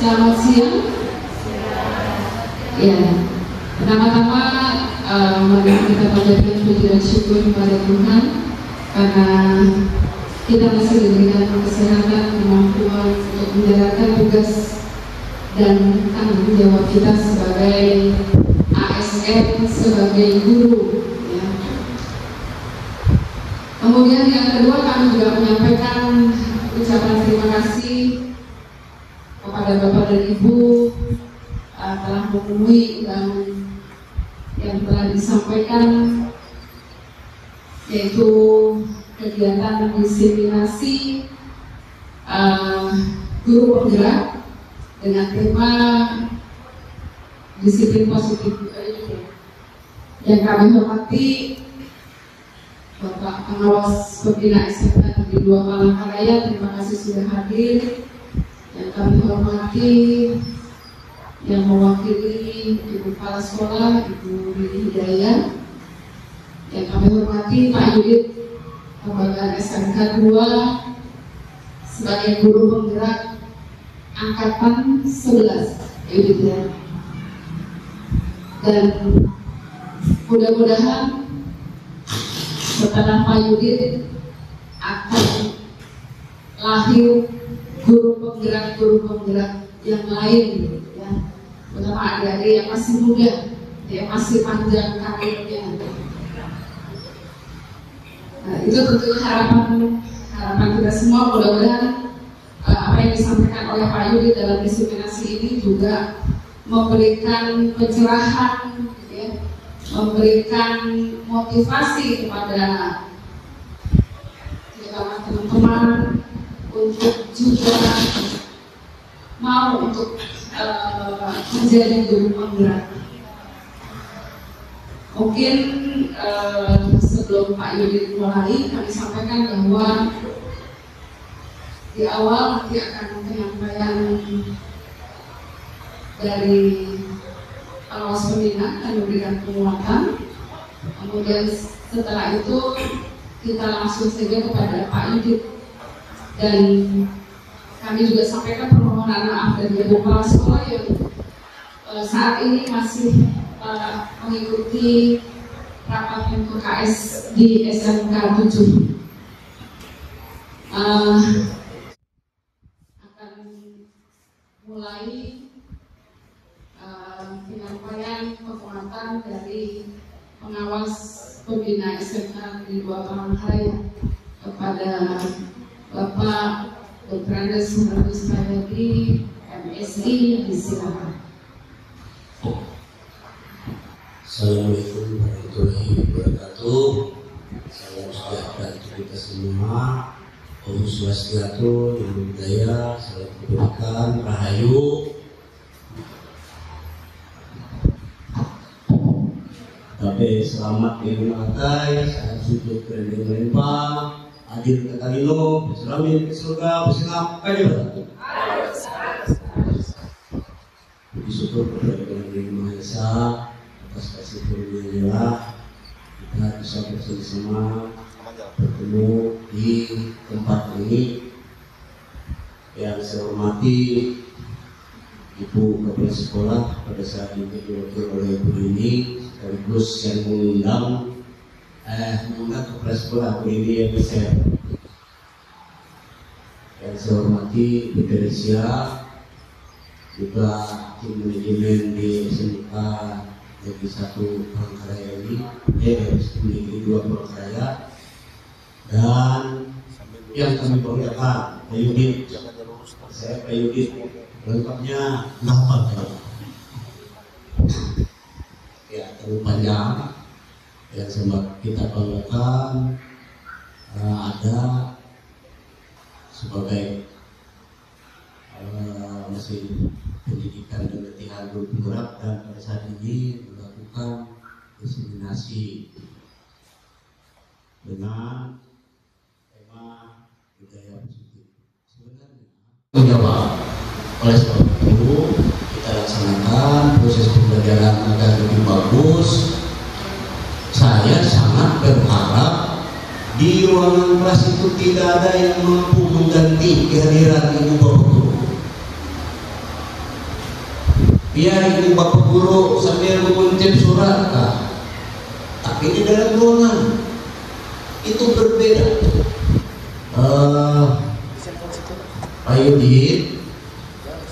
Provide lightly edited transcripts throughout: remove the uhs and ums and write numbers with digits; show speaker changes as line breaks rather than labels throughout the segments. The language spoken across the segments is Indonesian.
Selamat siang. Ya, pertama-tama mari kita panjatkan puji dan syukur kepada Tuhan karena kita masih diberikan kesehatan, kemampuan untuk menjalankan tugas dan tanggung jawab kita sebagai ASN, sebagai guru. Ya. Kemudian yang kedua, kami juga menyampaikan ucapan terima kasih kepada Bapak dan Ibu telah memenuhi yang telah disampaikan, yaitu kegiatan diseminasi guru penggerak dengan tema disiplin positif. Yang kami hormati Bapak Pengawas Pembina SMK di 2 Palangkaraya, terima kasih sudah hadir. Yang kami hormati yang mewakili Ibu Kepala Sekolah, Ibu Lili Hidayah. Yang kami hormati Pak Yudit, Kebanggaan SMK 2 sebagai guru penggerak angkatan 11, Yudit ya. Dan mudah-mudahan setelah Pak Yudit akan lahir guru penggerak yang lain ya, terutama adik-adik yang masih muda, yang masih panjang karirnya. Nah, itu tentunya harapan kita semua. Mudah-mudahan apa yang disampaikan oleh Pak Yudi dalam diseminasi ini juga memberikan pencerahan, ya, memberikan motivasi kepada teman-teman untuk juga mau untuk menjadi guru penggerak. Mungkin sebelum Pak Yudi mulai, kami sampaikan bahwa di awal nanti akan penyampaian dari pengawas pembina dan memberikan penguatan. Kemudian setelah itu kita langsung saja kepada Pak Yudi. Dan kami juga sampaikan permohonan maaf dari Ibu Kepala Sekolah yang saat ini masih mengikuti rapat MKS di SMK 7. Akan mulai penyampaian penguatan dari pengawas pembina SMK di 2 Palangkaraya kepada Bapak Dr. Andes Suhartus Payadi, MSI, disilakan.
Assalamualaikum warahmatullahi wabarakatuh. Salam sejahtera untuk kita semua. Om Swastiastu, Namo Buddhaya, salam kebajikan, rahayu. Tapi selamat minggu atai, saya sujud kerendeng melempang. Hadir ke Kalino, selamin ke surga, bersenam aja. Puji syukur kepada Yang Maha Esa atas kasih karunia kita bisa bersama-sama bertemu di tempat ini. Yang saya hormati Ibu Kepala Sekolah pada saat ini diwakili oleh Ibu ini, sekaligus yang mengundang Kepala Sekolah Bu ini yang saya hormati Bu Teresia, juga tim manajemen di SMK Negeri 1 Palangkaraya ini, Negeri 2 Palangkaraya, dan yang kami banggakan Pak Yudit. Saya Pak Yudit, lengkapnya nama ya terlalu panjang. Yang sempat kita banggakan ada sebagai mesin pendidikan dan latihan guru penggerak, dan pada saat ini melakukan diseminasi dengan tema budaya positif. Sebenarnya menjawab oleh sebab itu kita laksanakan proses pembelajaran agar lebih bagus. Saya sangat berharap di ruangan kelas itu tidak ada yang mampu mengganti kehadiran ibu bapak guru. biar ibu bapak guru sambil menguncap surat kah? Tapi di dalam ruangan itu berbeda. Pak Yudit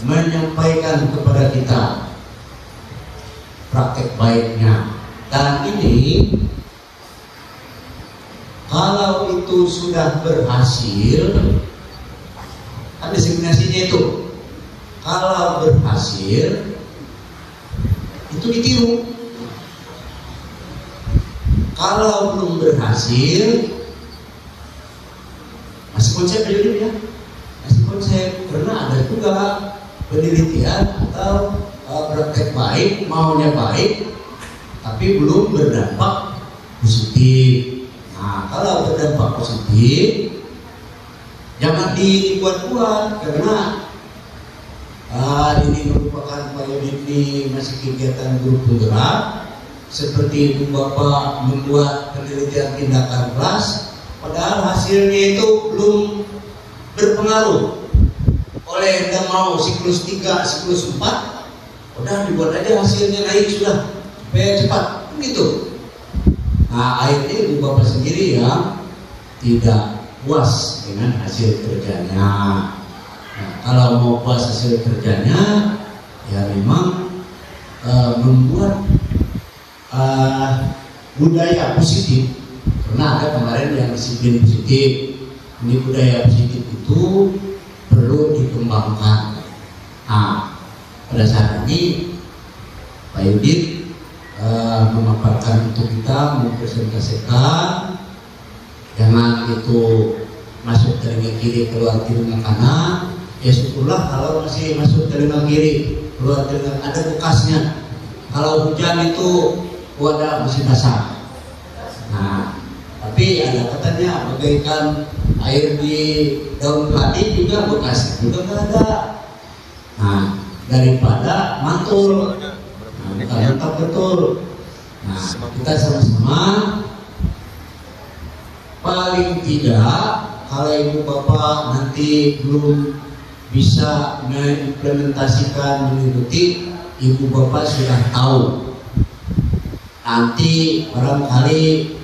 menyampaikan kepada kita praktek baiknya, dan ini kalau itu sudah berhasil, ada signasinya itu. Kalau berhasil itu ditiru. Kalau belum berhasil, masih konsep ya, masih konsep, karena ada juga penelitian atau praktek baik, maunya baik, tapi belum berdampak positif. Nah, kalau berdampak positif, jangan dibuat-buat, karena ini merupakan Pak Yudit ini masih kegiatan grup penggerak, seperti Ibu Bapak membuat penelitian tindakan kelas, padahal hasilnya itu belum berpengaruh. Oleh yang mau siklus 3, siklus 4, udah dibuat aja hasilnya naik sudah, supaya cepat, gitu. Nah, akhirnya Ibu Bapak sendiri yang tidak puas dengan hasil kerjanya. Nah, kalau mau puas hasil kerjanya, ya memang membuat budaya positif, karena ada kemarin yang disiplin positif. Ini budaya positif itu perlu dikembangkan. Nah, pada saat ini Pak Yudit memaparkan untuk kita, mempresentasikan, jangan itu masuk telinga kiri keluar telinga kanan. Ya syukurlah kalau masih masuk telinga kiri keluar telinga, ada bekasnya. Kalau hujan itu wadah masih basah. Nah, tapi ada katanya bagaikan air di daun keladi juga bekas juga nggak ada. Nah, daripada mantul, nah, mantap betul. Nah, kita sama-sama paling tidak kalau Ibu Bapak nanti belum bisa mengimplementasikan, mengikuti, Ibu Bapak sudah tahu. Nanti barangkali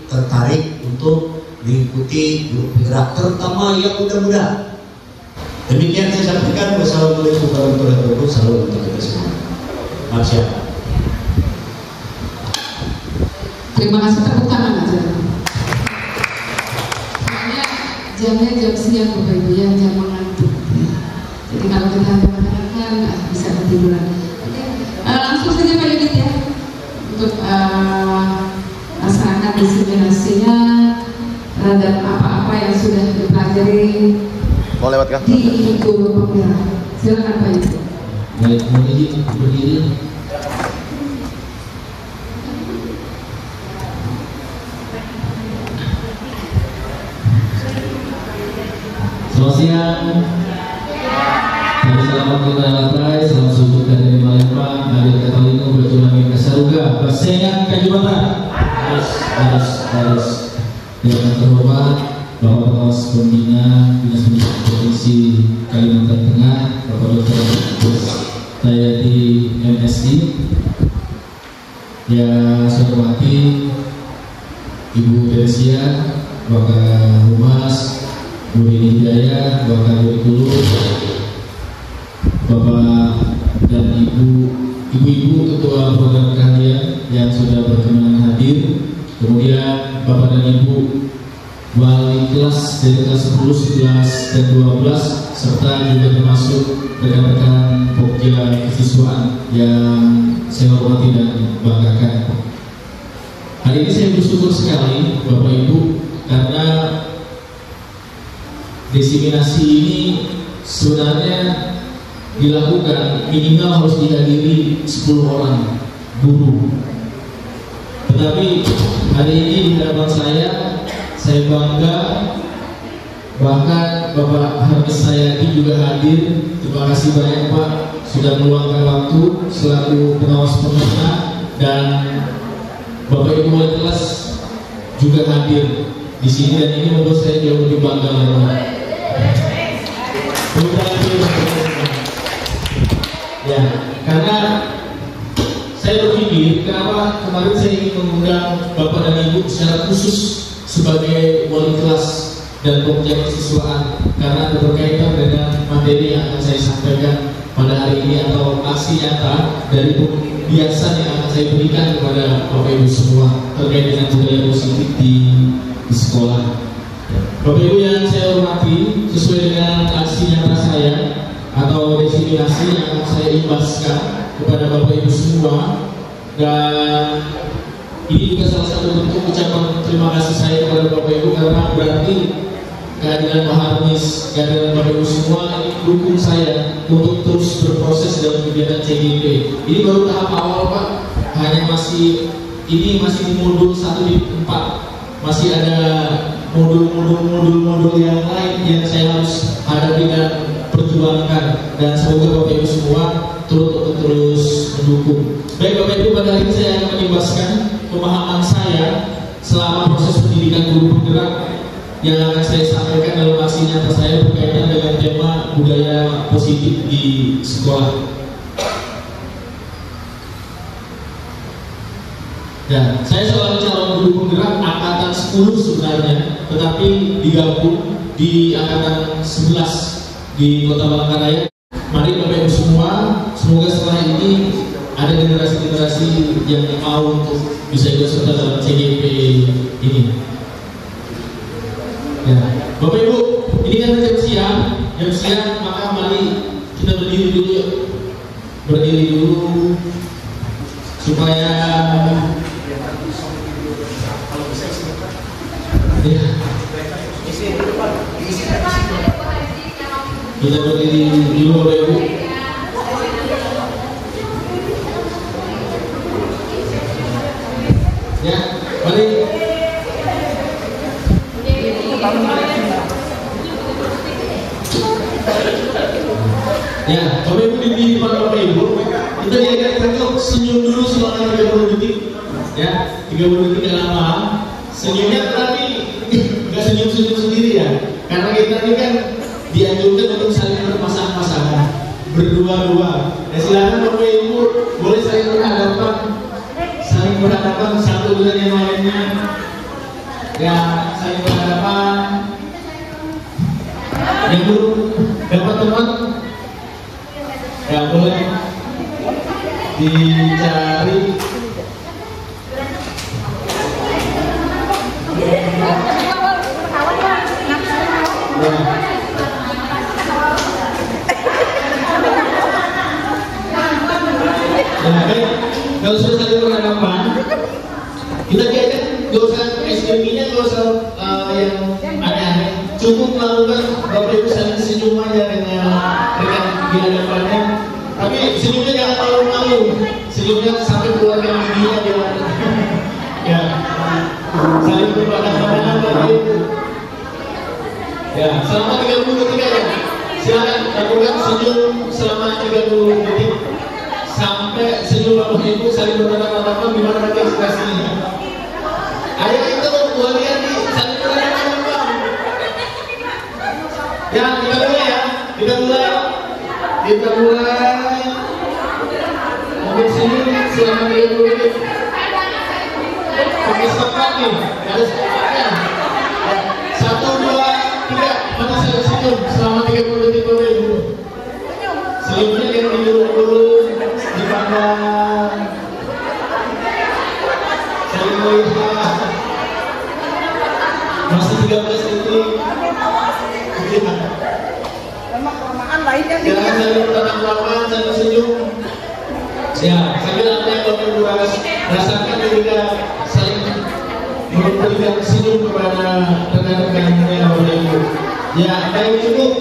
tertarik untuk mengikuti grup penggerak, terutama yang muda-muda. Demikian saya sampaikan. Wassalamualaikum warahmatullahi wabarakatuh. Salam untuk kita semua. Maaf siapa.
Terima kasih, tepuk tangan aja. Soalnya jamnya jam siang Bapak Ibu ya, jam mengantuk. Jadi kalau kita mendengarkan bisa ketiduran. Langsung saja Pak Yudit ya, untuk masyarakat diseminasinya terhadap apa-apa yang sudah dipelajari di guru penggerak. Silakan Pak Yudit.
Baik, mohon berdiri. Selamat siang. Selamat kita latai, selamat subuh dari Malaysia, dari Katalino, berjumlah Kasaruga, Persengan Kajubatan. Harus yang terhormat Bapak Pengawas Pembina Dinas Pendidikan Provinsi Kalimantan Tengah, Bapak Dr. Dayati MSI. Yang saya hormati Ibu Teresia, Bapak Humas, Bu Hidayah, Bapak Guru, Bapak dan Ibu-ibu ketua program kalian yang sudah berkenan hadir, kemudian Bapak dan Ibu wali kelas dari kelas 10, 11, dan 12, serta juga termasuk rekan-rekan Pokja kesiswaan yang saya hormati dan banggakan. Hari ini saya bersyukur sekali Bapak Ibu, karena diseminasi ini sebenarnya dilakukan minimal harus dihadiri 10 orang guru. Tetapi hari ini di hadapan saya bangga, bahkan Bapak Hamis Sayadi juga hadir. Terima kasih banyak Pak sudah meluangkan waktu selaku pengawas pembina, dan Bapak Ibu wali kelas juga hadir di sini, dan ini membuat saya jauh lebih bangga lagi. Ya, karena hadir, kenapa kemarin saya ingin mengundang Bapak dan Ibu secara khusus sebagai wali kelas dan pembelajaran kesiswaan, karena berkaitan dengan materi yang akan saya sampaikan pada hari ini atau aksi nyata dari pembiasan yang akan saya berikan kepada Bapak Ibu semua terkait dengan budaya positif di sekolah. Bapak Ibu yang saya hormati, sesuai dengan aksi nyata saya atau destinasi yang akan saya imbaskan kepada Bapak Ibu semua, dan ini juga salah satu bentuk ucapan terima kasih saya kepada Bapak Ibu, karena berarti kehadiran Pak Harmis, kehadiran Bapak Ibu semua ini dukung saya untuk terus berproses dalam kegiatan CGP. Ini baru tahap awal Pak, hanya masih di modul 1 di 4, masih ada modul yang lain yang saya harus hadapi dan perjuangkan, dan semoga Bapak Ibu semua turut terus mendukung. Baik Bapak Ibu, pada hari ini saya akan mengimbaskan pemahaman saya selama proses pendidikan guru penggerak yang akan saya sampaikan dalam aksi nyata saya berkaitan dengan tema budaya positif di sekolah. Dan saya seorang calon guru penggerak angkatan 10 sebenarnya, tetapi digabung di angkatan 11 di Kota Palangkaraya. Mari Bapak Ibu semua, semoga setelah ini ada generasi-generasi yang mau untuk bisa ikut serta dalam CGP ini. Ya, Bapak Ibu, ini kan jam siang, maka mari kita berdiri dulu yuk. Berdiri dulu supaya ya, kita berdiri dulu Bapak Ibu. Ya, mari. Ya, Bapak Ibu di depan Bapak Ibu, kita diajarkan untuk senyum dulu selama 30 detik. Ya, 30 detik lama. Senyumnya tapi nggak senyum-senyum sendiri ya, karena kita ini kan dianjurkan untuk saling berpasang-pasangan, berdua-dua. Ya silakan Bapak Ibu boleh saling berhadapan satu dengan yang lainnya. Ya, saling berhadapan. Yang belum dapat teman, ya boleh dicari. Kalau sudah saling berhadapan, kita diajak gak usah SPP-nya, gak usah yang aneh-aneh. Cukup melakukan Bapak Ibu saling senyum aja dengan di hadapannya. Tapi senyumnya jangan malu-malu. Senyumnya sampai keluarga media jangan. Ya, saling berhadapan Bapak Ibu. Ya, selama 30 detik aja. Silakan lakukan senyum selama 30 detik. Sampai senyum Bapak Ibu saling berhadapan-hadapan, gimana nanti ekspresinya. Ayo itu lihat nih, saling berhadapan-hadapan. Ya, kita mulai. Mungkin senyum selama 30 detik. Pakai stopwatch nih, ada stopwatchnya. 1, 2, 3, mata saya senyum selama 30 detik Bapak Ibu. Senyumnya yang diurut-urut, dipandang, saling melihat. Masih 13 detik. Jangan saling bertatap-tatapan, saling senyum. Ya, sambil apa yang Bapak Ibu rasakan ketika saling memberikan senyum kepada rekan-rekannya Bapak Ibu. Ya, baik cukup.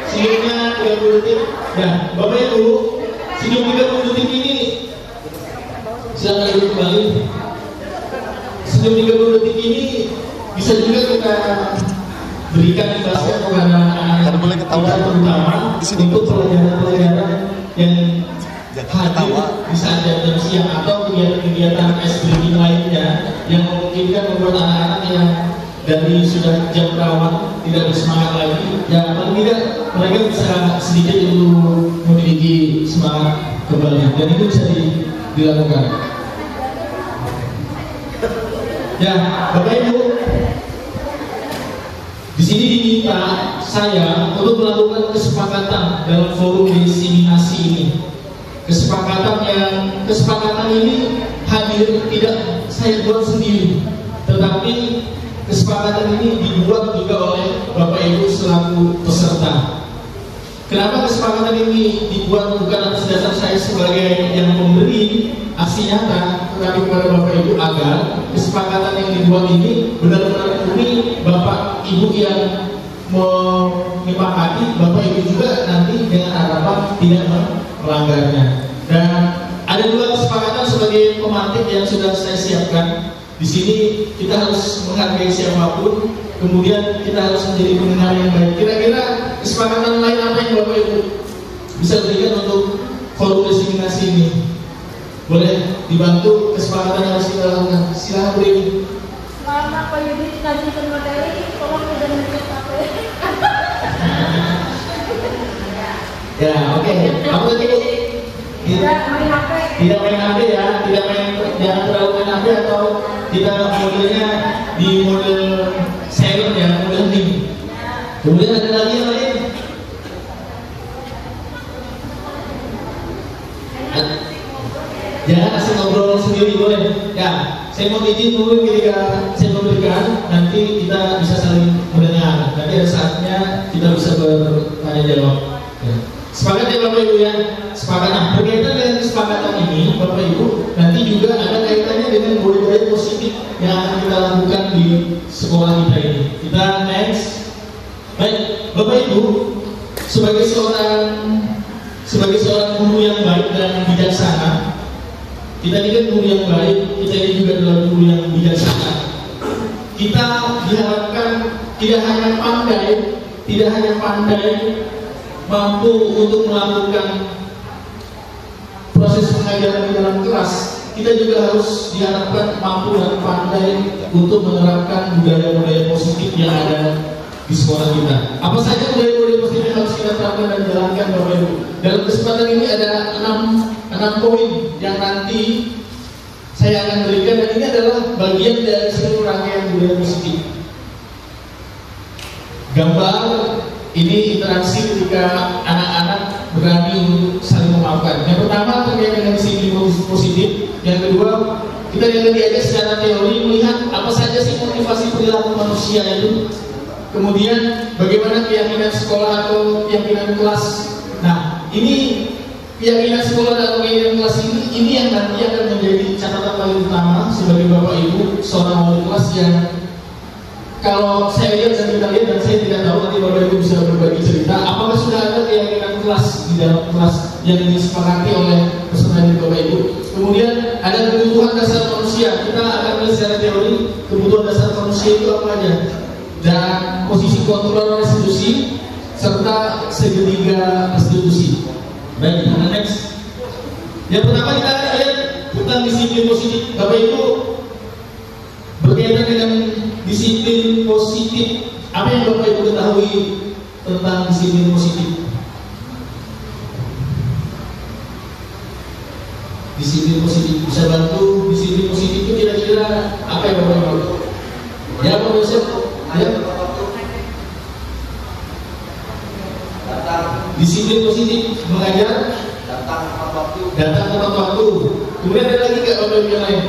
Senyumnya 30 detik. Ya, Bapak Ibu, senyum 30 detik ini silakan duduk kembali. Senyum 30 detik ini bisa juga kita berikan imbaskan kepada anak-anak kita, terutama untuk pelajaran-pelajaran yang hadir di saat jam siang atau kegiatan ice breaking lainnya yang memungkinkan membuat anak-anak yang dari sudah jam rawan tidak bersemangat lagi, ya paling tidak mereka bisa sedikit untuk memiliki semangat kembali, dan itu bisa dilakukan. Ya, Bapak Ibu, di sini diminta saya untuk melakukan kesepakatan dalam forum diseminasi ini. Kesepakatan ini hadir tidak saya buat sendiri, tetapi kesepakatan ini dibuat juga oleh Bapak Ibu selaku peserta. Kenapa kesepakatan ini dibuat bukan atas dasar saya sebagai yang memberi aksi nyata, tetapi kepada Bapak Ibu agar kesepakatan yang dibuat ini benar-benar murni Bapak Ibu yang menyepakati, Bapak Ibu juga nanti dengan harapan tidak melanggarnya. Dan ada dua kesepakatan sebagai pemantik yang sudah saya siapkan. Di sini kita harus menghargai siapapun, kemudian kita harus menjadi pendengar yang baik. Kira-kira kesepakatan lain apa yang Bapak Ibu bisa berikan untuk forum diseminasi ini? Boleh dibantu kesepakatan yang harus kita lakukan. Silahkan beri.
Selama Pak Yudi ngajikan materi, tolong tidak mencet HP.
Ya, oke. Apa tadi?
Tidak main HP.
Tidak main HP ya, jangan terlalu main HP atau kita modelnya di model silent ya, model dim. Kemudian ada lagi yang lain. Jangan asal ngobrol sendiri, boleh. Ya, saya mau izin dulu ketika saya memberikan, nanti kita bisa saling mendengar. Nanti ada saatnya kita bisa bertanya jawab. Ya. Sepakat ya Bapak Ibu ya? Sepakat. Nah, berkaitan dengan kesepakatan ini, Bapak Ibu, nanti juga ada kaitannya dengan budaya positif yang akan kita lakukan di sekolah kita ini. Kita next. Baik, Bapak Ibu, sebagai seorang guru yang baik dan bijaksana, kita ini kan guru yang baik, kita ini juga adalah guru yang bijaksana. Kita diharapkan tidak hanya pandai mampu untuk melakukan proses pengajaran di dalam kelas, kita juga harus diharapkan mampu dan pandai untuk menerapkan budaya-budaya positif yang ada di sekolah kita. Apa saja budaya-budaya positif yang harus kita terapkan dan jalankan Bapak Ibu? Dalam kesempatan ini ada 6 poin yang nanti saya akan berikan, dan ini adalah bagian dari seluruh rangkaian budaya positif. Gambar ini interaksi ketika anak-anak berani untuk saling memaafkan. Yang pertama terkait dengan disiplin positif. Yang kedua, kita yang diajak secara teori melihat apa saja sih motivasi perilaku manusia itu. Kemudian bagaimana keyakinan sekolah atau keyakinan kelas. Nah, ini keyakinan sekolah atau keyakinan kelas ini yang nanti akan menjadi catatan paling utama sebagai Bapak Ibu seorang wali kelas yang kalau saya lihat dan kita lihat, dan saya tidak tahu nanti Bapak Ibu bisa berbagi cerita, apakah sudah ada keyakinan kelas di dalam kelas yang disepakati oleh peserta dari Bapak Ibu. Kemudian ada kebutuhan dasar manusia. Kita akan melihat secara teori kebutuhan dasar manusia itu apa aja, dan posisi kontrol restitusi serta segitiga restitusi. Baik, next. Yang pertama kita akan lihat tentang disiplin positif. Bapak Ibu, berkaitan dengan disiplin positif, apa yang Bapak Ibu ketahui tentang disiplin positif? Disiplin positif bisa bantu. Disiplin positif itu kira-kira apa yang Bapak Ibu? Ya, Pak Yosef. Ya. Disiplin positif mengajar datang tepat waktu. Kemudian ada lagi nggak Bapak Ibu yang lain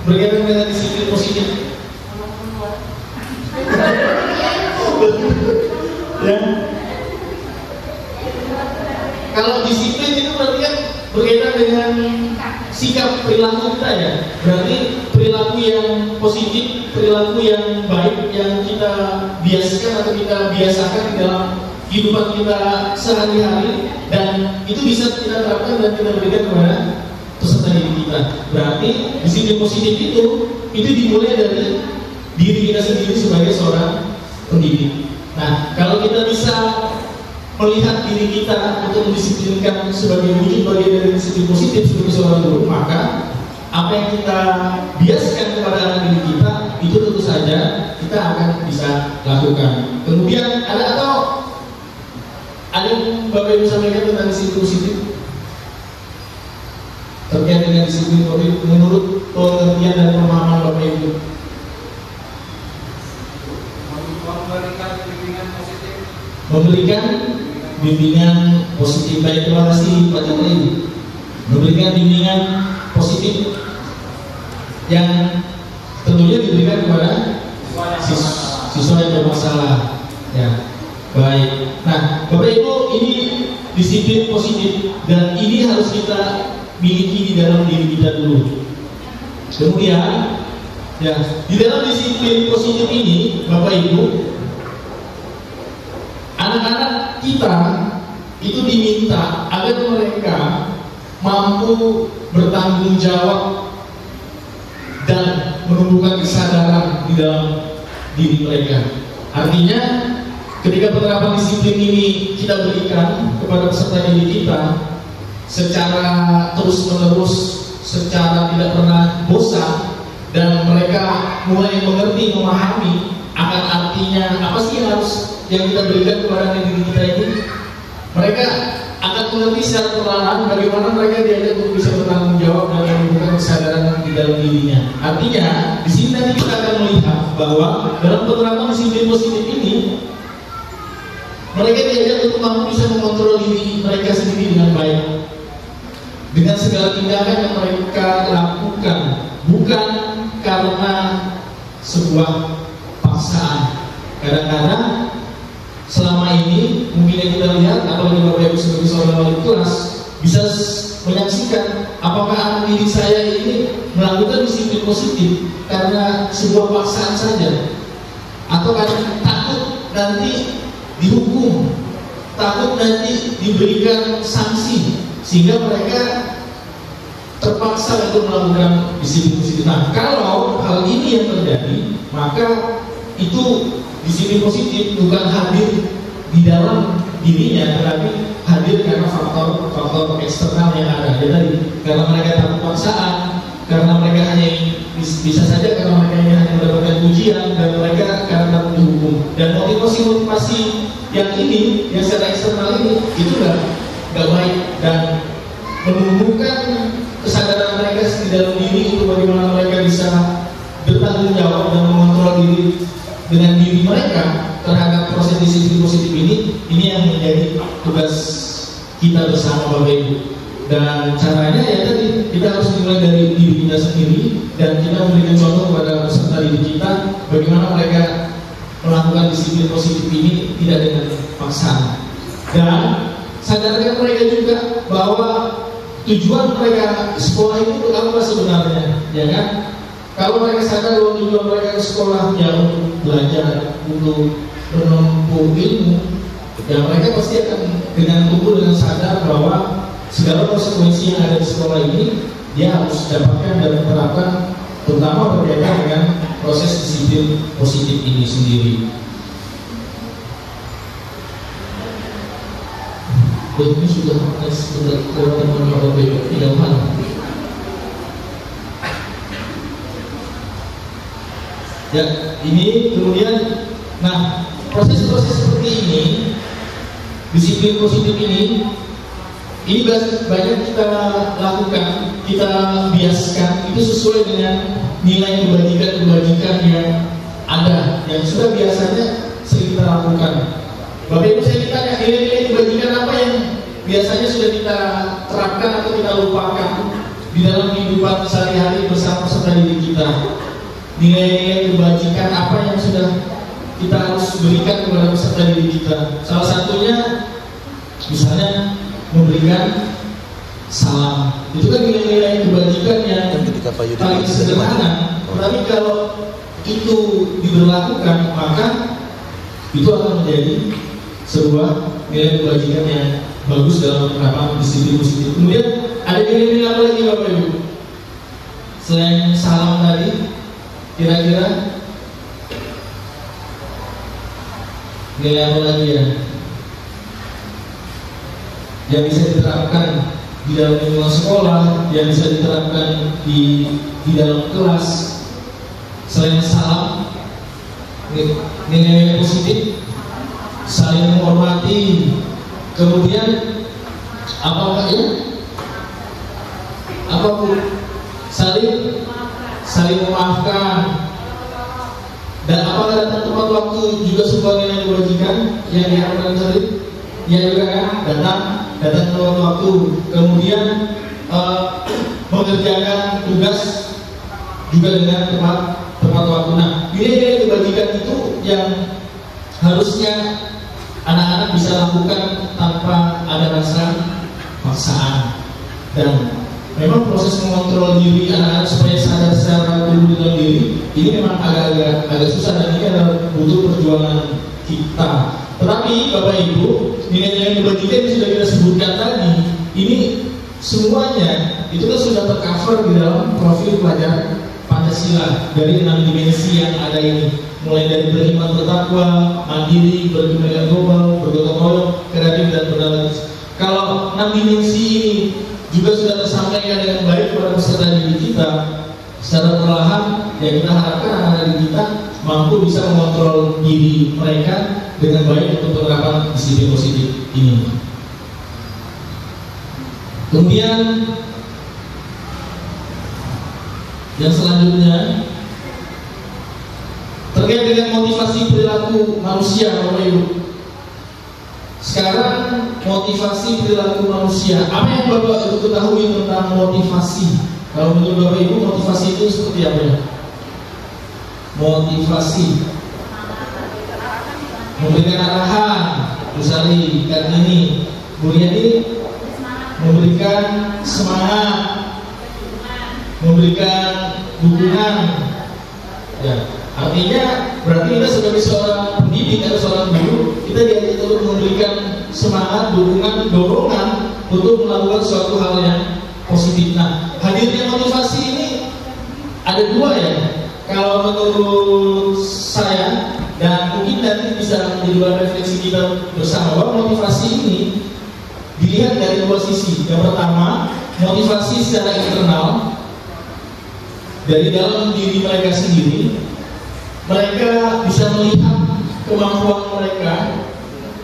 berkaitan dengan disiplin positif? Ya. Kalau disiplin itu berarti kan berkaitan dengan sikap perilaku kita ya. Berarti perilaku yang positif, perilaku yang baik yang kita biasakan atau kita biasakan di dalam kehidupan kita sehari-hari, dan itu bisa kita terapkan dan kita berikan kepada peserta didik kita. Berarti disiplin positif itu dimulai dari diri kita sendiri sebagai seorang pendidik. Nah, kalau kita bisa melihat diri kita untuk mendisiplinkan sebagai wujud bagian dari disiplin positif sebagai seorang guru, maka apa yang kita biasakan kepada anak didik kita itu tentu saja kita akan bisa lakukan. Kemudian ada yang Bapak Ibu sampaikan tentang disiplin positif terkait dengan disiplin positif menurut pengertian dan pemahaman Bapak Ibu. memberikan bimbingan positif. Baik, terima kasih Pak Jatri. Memberikan bimbingan positif yang tentunya diberikan kepada siswa yang bermasalah. Ya, baik. Nah, Bapak Ibu, ini disiplin positif dan ini harus kita miliki di dalam diri kita dulu. Kemudian, ya, di dalam disiplin positif ini, Bapak Ibu, anak-anak kita itu diminta agar mereka mampu bertanggung jawab dan menumbuhkan kesadaran di dalam diri mereka. Artinya, ketika penerapan disiplin ini kita berikan kepada peserta didik kita secara terus-menerus, secara tidak pernah bosan, dan mereka mulai mengerti, memahami akan artinya apa sih yang kita berikan kepada diri kita ini, mereka akan mengerti secara perlahan bagaimana mereka diajak untuk bisa bertanggung jawab dan menumbuhkan kesadaran di dalam dirinya. Artinya, di sini nanti kita akan melihat bahwa dalam penerapan disiplin positif ini, mereka diajak untuk mampu bisa mengontrol diri mereka sendiri dengan baik, dengan segala tindakan yang mereka lakukan, bukan karena sebuah paksaan. Kadang-kadang selama ini mungkin yang kita lihat, apalagi Bapak Ibu sebagai seorang wali kelas bisa menyaksikan apakah anak didik saya ini melakukan disiplin positif karena sebuah paksaan saja, atau karena takut nanti dihukum, takut nanti diberikan sanksi sehingga mereka terpaksa untuk melakukan disiplin positif. Nah, kalau hal ini yang terjadi, maka itu disiplin positif bukan hadir di dalam dirinya, tetapi hadir karena faktor eksternal yang ada. Ya tadi, karena mereka takut paksaan, karena mereka hanya bisa saja karena mereka hanya mendapatkan pujian, dan mereka karena takut dihukum. Dan motivasi yang ini, yang secara eksternal ini, itu nggak baik dan menumbuhkan kesadaran mereka di dalam diri untuk bagaimana mereka bisa bertanggung jawab dan mengontrol diri dengan diri mereka terhadap proses disiplin positif ini yang menjadi tugas kita bersama Bapak Ibu. Dan caranya ya tadi, kita harus mulai dari diri kita sendiri dan kita memberikan contoh kepada peserta didik kita bagaimana mereka melakukan disiplin positif ini tidak dengan paksaan. Dan sadarkan mereka juga bahwa tujuan mereka sekolah itu apa sebenarnya, ya kan? Kalau mereka sadar bahwa tujuan mereka ke sekolah ya untuk belajar, untuk menempuh ilmu, ya mereka pasti akan dengan tumbuh dengan sadar bahwa segala konsekuensi yang ada di sekolah ini dia harus dapatkan dan menerapkan, terutama berkaitan dengan proses disiplin positif ini sendiri. Ini sudah kelewatan tidak malam. Ya, ini kemudian, nah proses-proses seperti ini, disiplin positif ini banyak kita lakukan, kita biasakan, itu sesuai dengan nilai kebajikan yang ada, yang sudah biasanya sering kita lakukan. Bapak Ibu, saya ditanya nilai-nilai kebajikan apa yang biasanya sudah kita terapkan atau kita lupakan di dalam kehidupan sehari-hari bersama peserta didik kita. Nilai-nilai kebajikan apa yang sudah kita harus berikan kepada peserta didik kita. Salah satunya misalnya memberikan salam. Itu kan nilai-nilai kebajikan yang paling sederhana. Tapi kalau itu diberlakukan, maka itu akan menjadi sebuah nilai kebajikan yang bagus dalam penerapan disiplin positif. Kemudian ada nilai-nilai apa lagi Bapak Ibu? Selain salam tadi, kira-kira nilai apa lagi ya yang bisa diterapkan di dalam lingkungan sekolah, yang bisa diterapkan di dalam kelas selain salam? Nilai positif, saling menghormati, kemudian apakah ya? Apapun, saling memaafkan, Dan apakah datang tepat waktu juga sebuah nilai kebajikan yang diharapkan tadi? Ya juga kan, datang tepat waktu, kemudian mengerjakan tugas juga dengan tepat waktu. Nah, nilai-nilai kebajikan itu yang harusnya anak-anak bisa lakukan tanpa ada rasa paksaan. Dan memang proses mengontrol diri anak-anak supaya sadar secara dulu dalam diri ini memang agak susah, dan ini adalah butuh perjuangan kita. Tetapi Bapak Ibu, nilai-nilai kebajikan yang sudah kita sebutkan tadi, ini semuanya itu kan sudah tercover di dalam profil pelajar Pancasila dari 6 dimensi yang ada ini, mulai dari beriman bertakwa, mandiri, berkepentingan global, bergotong royong, kreatif dan berdalih. Kalau 6 dimensi ini juga sudah tersampaikan dengan baik kepada peserta didik kita, secara perlahan ya kita harapkan anak-anak didik kita mampu bisa mengontrol diri mereka dengan baik untuk penerapan disiplin positif ini. Kemudian yang selanjutnya terkait dengan motivasi perilaku manusia, Bapak Ibu. Sekarang motivasi perilaku manusia. Apa yang Bapak Ibu ketahui tentang motivasi? Kalau menurut Bapak Ibu motivasi itu seperti apa ya? Motivasi memberikan arahan, Rusali kan ini, kemudian ini memberikan semangat, memberikan dukungan. Ya, artinya berarti kita sebagai seorang pendidik atau seorang guru, kita diajak untuk memberikan semangat, dukungan, dorongan untuk melakukan suatu hal yang positif. Nah, hadirnya motivasi ini ada dua ya. Kalau menurut saya, dan mungkin nanti bisa menjadi bahan refleksi kita bersama, bahwa motivasi ini dilihat dari dua sisi. Yang pertama, motivasi secara internal dari dalam diri mereka sendiri. Mereka bisa melihat kemampuan mereka,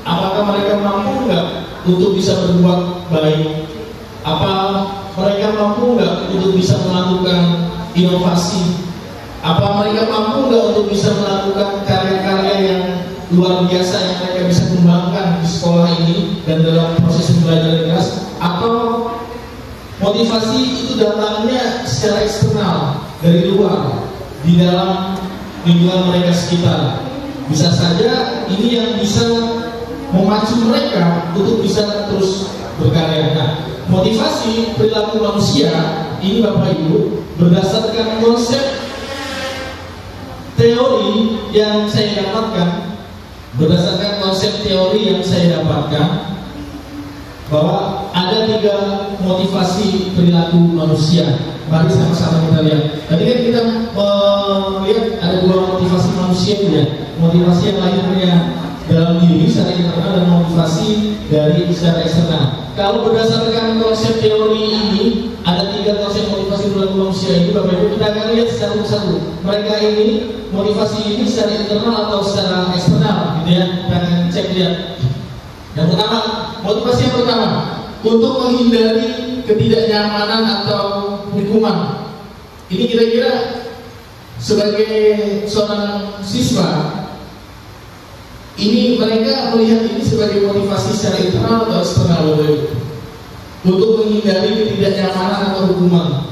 apakah mereka mampu nggak untuk bisa berbuat baik, apa mereka mampu nggak untuk bisa melakukan inovasi, apa mereka mampu nggak untuk bisa melakukan karya-karya yang luar biasa yang mereka bisa kembangkan di sekolah ini dan dalam proses belajar kelas, atau motivasi itu datangnya secara eksternal dari luar di dalam lingkungan mereka sekitar. Bisa saja ini yang bisa memacu mereka untuk bisa terus berkarya. Nah, motivasi perilaku manusia ini Bapak Ibu berdasarkan konsep teori yang saya dapatkan, bahwa ada 3 motivasi perilaku manusia. Mari sama-sama kita lihat. Tadi kan kita melihat ada 2 motivasi manusia ya. Motivasi yang lahirnya dalam diri secara internal dan motivasi dari secara eksternal. Kalau berdasarkan konsep teori ini, ada 3 konsep motivasi perilaku manusia ini, Bapak Ibu kita akan lihat secara persatu. Mereka ini motivasi ini secara internal atau secara eksternal, gitu ya. Kita akan cek lihat. Yang pertama, motivasi yang pertama untuk menghindari ketidaknyamanan atau hukuman. Ini kira-kira sebagai seorang siswa, ini mereka melihat ini sebagai motivasi secara internal atau eksternal, untuk menghindari ketidaknyamanan atau hukuman.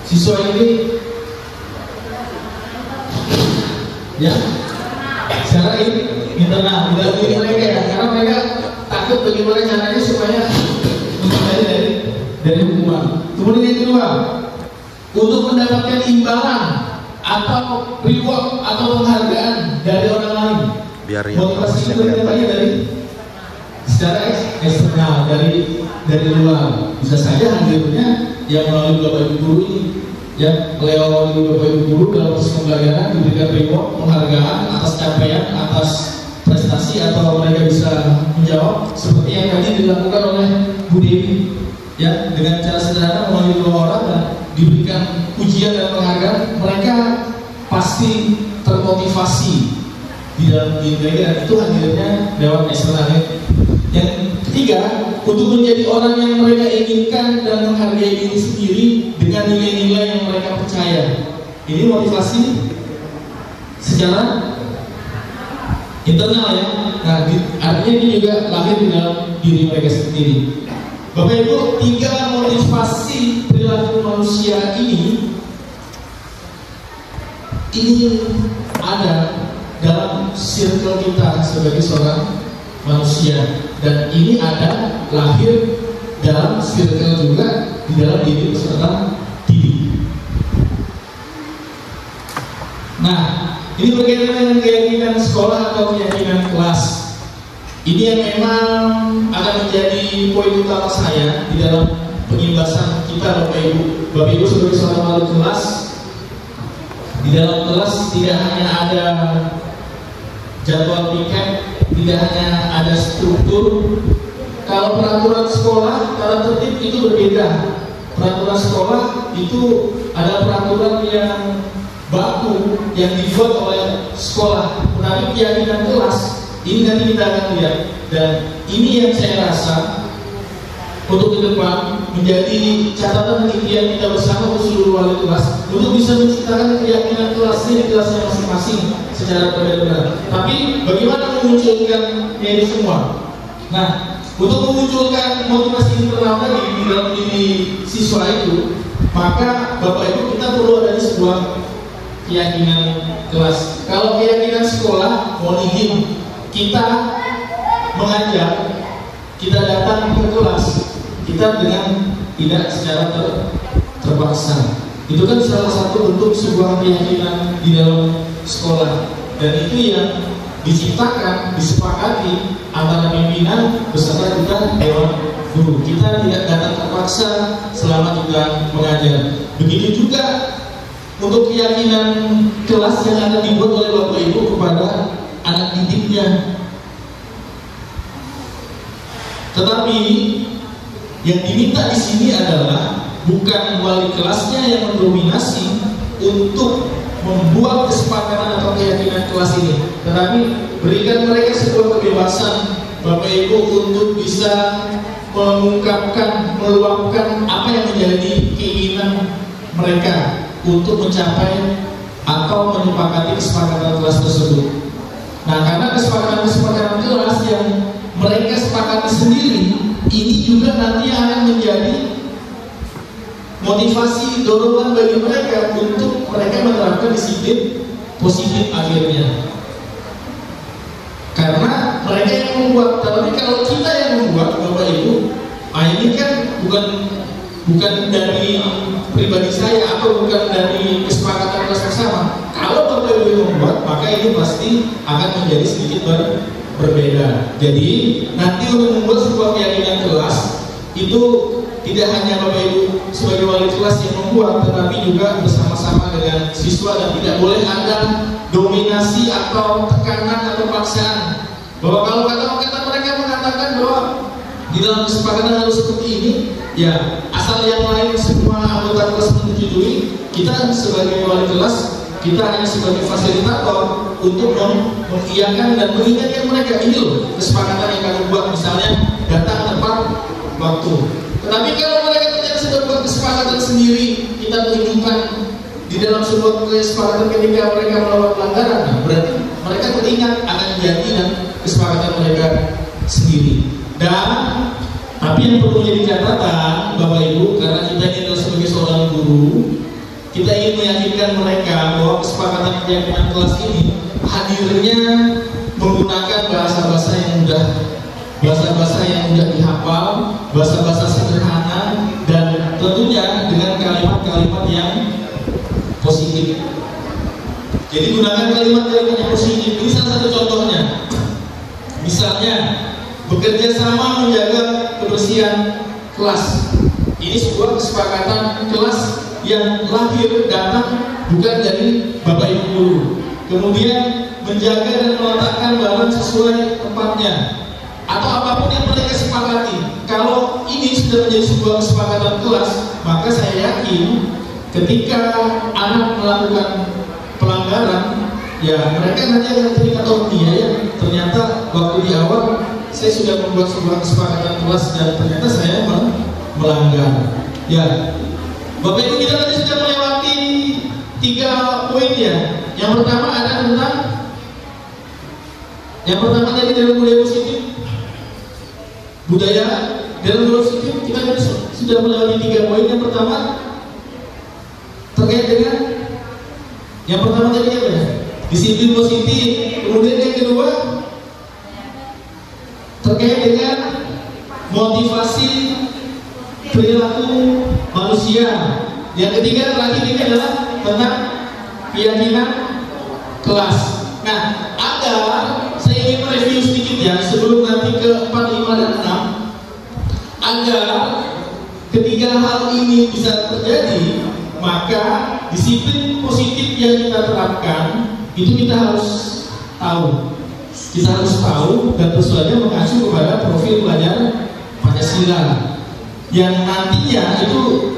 Siswa ini ya secara internal, tidak diri mereka ya, karena mereka takut bagaimana caranya supaya menghindari dari hukuman. Kemudian yang kedua, untuk mendapatkan imbalan atau reward atau penghargaan dari orang lain. Motivasi itu datangnya dari secara eksternal, dari luar. Bisa saja hadirnya yang melalui Bapak Ibu guru ini, ya, melalui Bapak Ibu guru dalam proses pembelajaran diberikan reward, penghargaan atas capaian, atas prestasi, atau mereka bisa menjawab seperti yang tadi dilakukan oleh Bu Dewi, ya, dengan cara sederhana melalui 2 orang dan diberikan pujian dan penghargaan. Mereka pasti termotivasi di dalam diri mereka, dan itu hadirnya lewat eksternal. Yang ketiga, untuk menjadi orang yang mereka inginkan dan menghargai diri sendiri dengan nilai-nilai yang mereka percaya. Ini motivasi secara internal ya. Nah, artinya ini juga lahir di dalam diri mereka sendiri. Bapak Ibu, 3 motivasi perilaku manusia ini ada dalam circle kita sebagai seorang manusia, dan ini ada lahir dalam circle juga di dalam diri peserta didik. Nah, ini berkaitan dengan keyakinan sekolah atau keyakinan kelas. Ini yang memang akan menjadi poin utama saya di dalam pengimbasan kita, Bapak Ibu. Bapak Ibu sebagai seorang wali kelas, di dalam kelas tidak hanya ada jadwal piket, tidak hanya ada struktur. Kalau peraturan sekolah, tata tertib itu berbeda. Peraturan sekolah itu ada peraturan yang baku yang dibuat oleh sekolah. Tetapi keyakinan kelas ini nanti kita akan lihat. Dan ini yang saya rasa untuk ke depan menjadi catatan impian kita bersama untuk seluruh wali kelas, untuk bisa menciptakan keyakinan kelasnya di kelasnya masing-masing secara benar-benar. Tapi bagaimana memunculkan itu semua? Nah, untuk memunculkan motivasi internal tadi di dalam diri siswa itu, maka Bapak Ibu kita perlu ada sebuah keyakinan kelas. Kalau keyakinan sekolah, mohon izin, kita mengajar, kita datang ke kelas, kita dengan tidak secara terpaksa. Itu kan salah satu bentuk sebuah keyakinan di dalam sekolah, dan itu yang diciptakan, disepakati antara pimpinan beserta juga dewan guru. Kita tidak datang terpaksa selama kita mengajar. Begitu juga untuk keyakinan kelas yang akan dibuat oleh Bapak Ibu kepada anak didiknya. Tetapi yang diminta di sini adalah bukan wali kelasnya yang mendominasi untuk membuat kesepakatan atau keyakinan kelas ini, tetapi berikan mereka sebuah kebebasan, Bapak Ibu, untuk bisa mengungkapkan, meluapkan apa yang menjadi keinginan mereka untuk mencapai atau menyepakati kesepakatan kelas tersebut. Nah, karena kesepakatan kelas yang mereka sepakati sendiri, ini juga nanti akan menjadi motivasi, dorongan bagi mereka untuk mereka menerapkan disiplin positif akhirnya. Karena mereka yang membuat, tapi kalau kita yang membuat, Bapak Ibu, ini kan bukan dari pribadi saya atau bukan dari kesepakatan kelas bersama. Kalau Bapak Ibu yang membuat, maka ini pasti akan menjadi sedikit berbeda. Jadi nanti untuk membuat sebuah keyakinan kelas itu tidak hanya Bapak Ibu sebagai wali kelas yang membuat, tetapi juga bersama-sama dengan siswa, dan tidak boleh ada dominasi atau tekanan atau paksaan. Bahwa kalau kata mereka mengatakan bahwa di dalam kesepakatan harus seperti ini, ya asal yang lain semua anggota kelas menyetujui, kita sebagai wali kelas, kita hanya sebagai fasilitator untuk mengiyakan dan mengingatkan mereka, ini loh kesepakatan yang kami buat, misalnya datang tepat waktu. Tetapi kalau mereka ternyata sudah buat kesepakatan sendiri, kita tunjukkan di dalam sebuah kesepakatan ketika mereka melakukan pelanggaran, nah, berarti mereka teringat akan janji dan kesepakatan mereka sendiri. Dan tapi yang perlu menjadi catatan, Bapak Ibu, karena kita ini adalah sebagai seorang guru, kita ingin meyakinkan mereka bahwa kesepakatan keyakinan kelas ini hadirnya menggunakan bahasa-bahasa yang mudah, bahasa-bahasa yang mudah dihafal, bahasa-bahasa sederhana, dan tentunya dengan kalimat-kalimat yang positif. Jadi gunakan kalimat-kalimat yang positif. Ini salah satu contohnya. Misalnya bekerja sama menjaga kebersihan kelas. Ini sebuah kesepakatan kelas yang lahir datang bukan dari Bapak Ibu guru. Kemudian menjaga dan meletakkan barang sesuai tempatnya, atau apapun yang mereka sepakati. Kalau ini sudah menjadi sebuah kesepakatan kelas, maka saya yakin ketika anak melakukan pelanggaran, ya mereka nanti akan teringat, oh iya ya, ternyata waktu di awal saya sudah membuat sebuah kesepakatan kelas dan ternyata saya melanggar. Ya, Bapak Ibu, kita tadi sudah melewati 3 poin ya. Yang pertama ada tentang tadi dalam budaya positif. Budaya dalam budaya positif kita sudah melewati 3 poin. Yang pertama terkait dengan yang pertama tadi apa ya? Disiplin positif. Kemudian yang kedua terkait dengan motivasi perilaku manusia. Yang ketiga terakhir ini adalah tentang keyakinan kelas. Nah, agar saya ingin mereview sedikit ya sebelum nanti ke 4, 5, dan 6. Agar ketiga hal ini bisa terjadi, maka disiplin positif yang kita terapkan itu kita harus tahu. Kita harus tahu dan tentu saja mengacu kepada profil pelajar Pancasila yang nantinya itu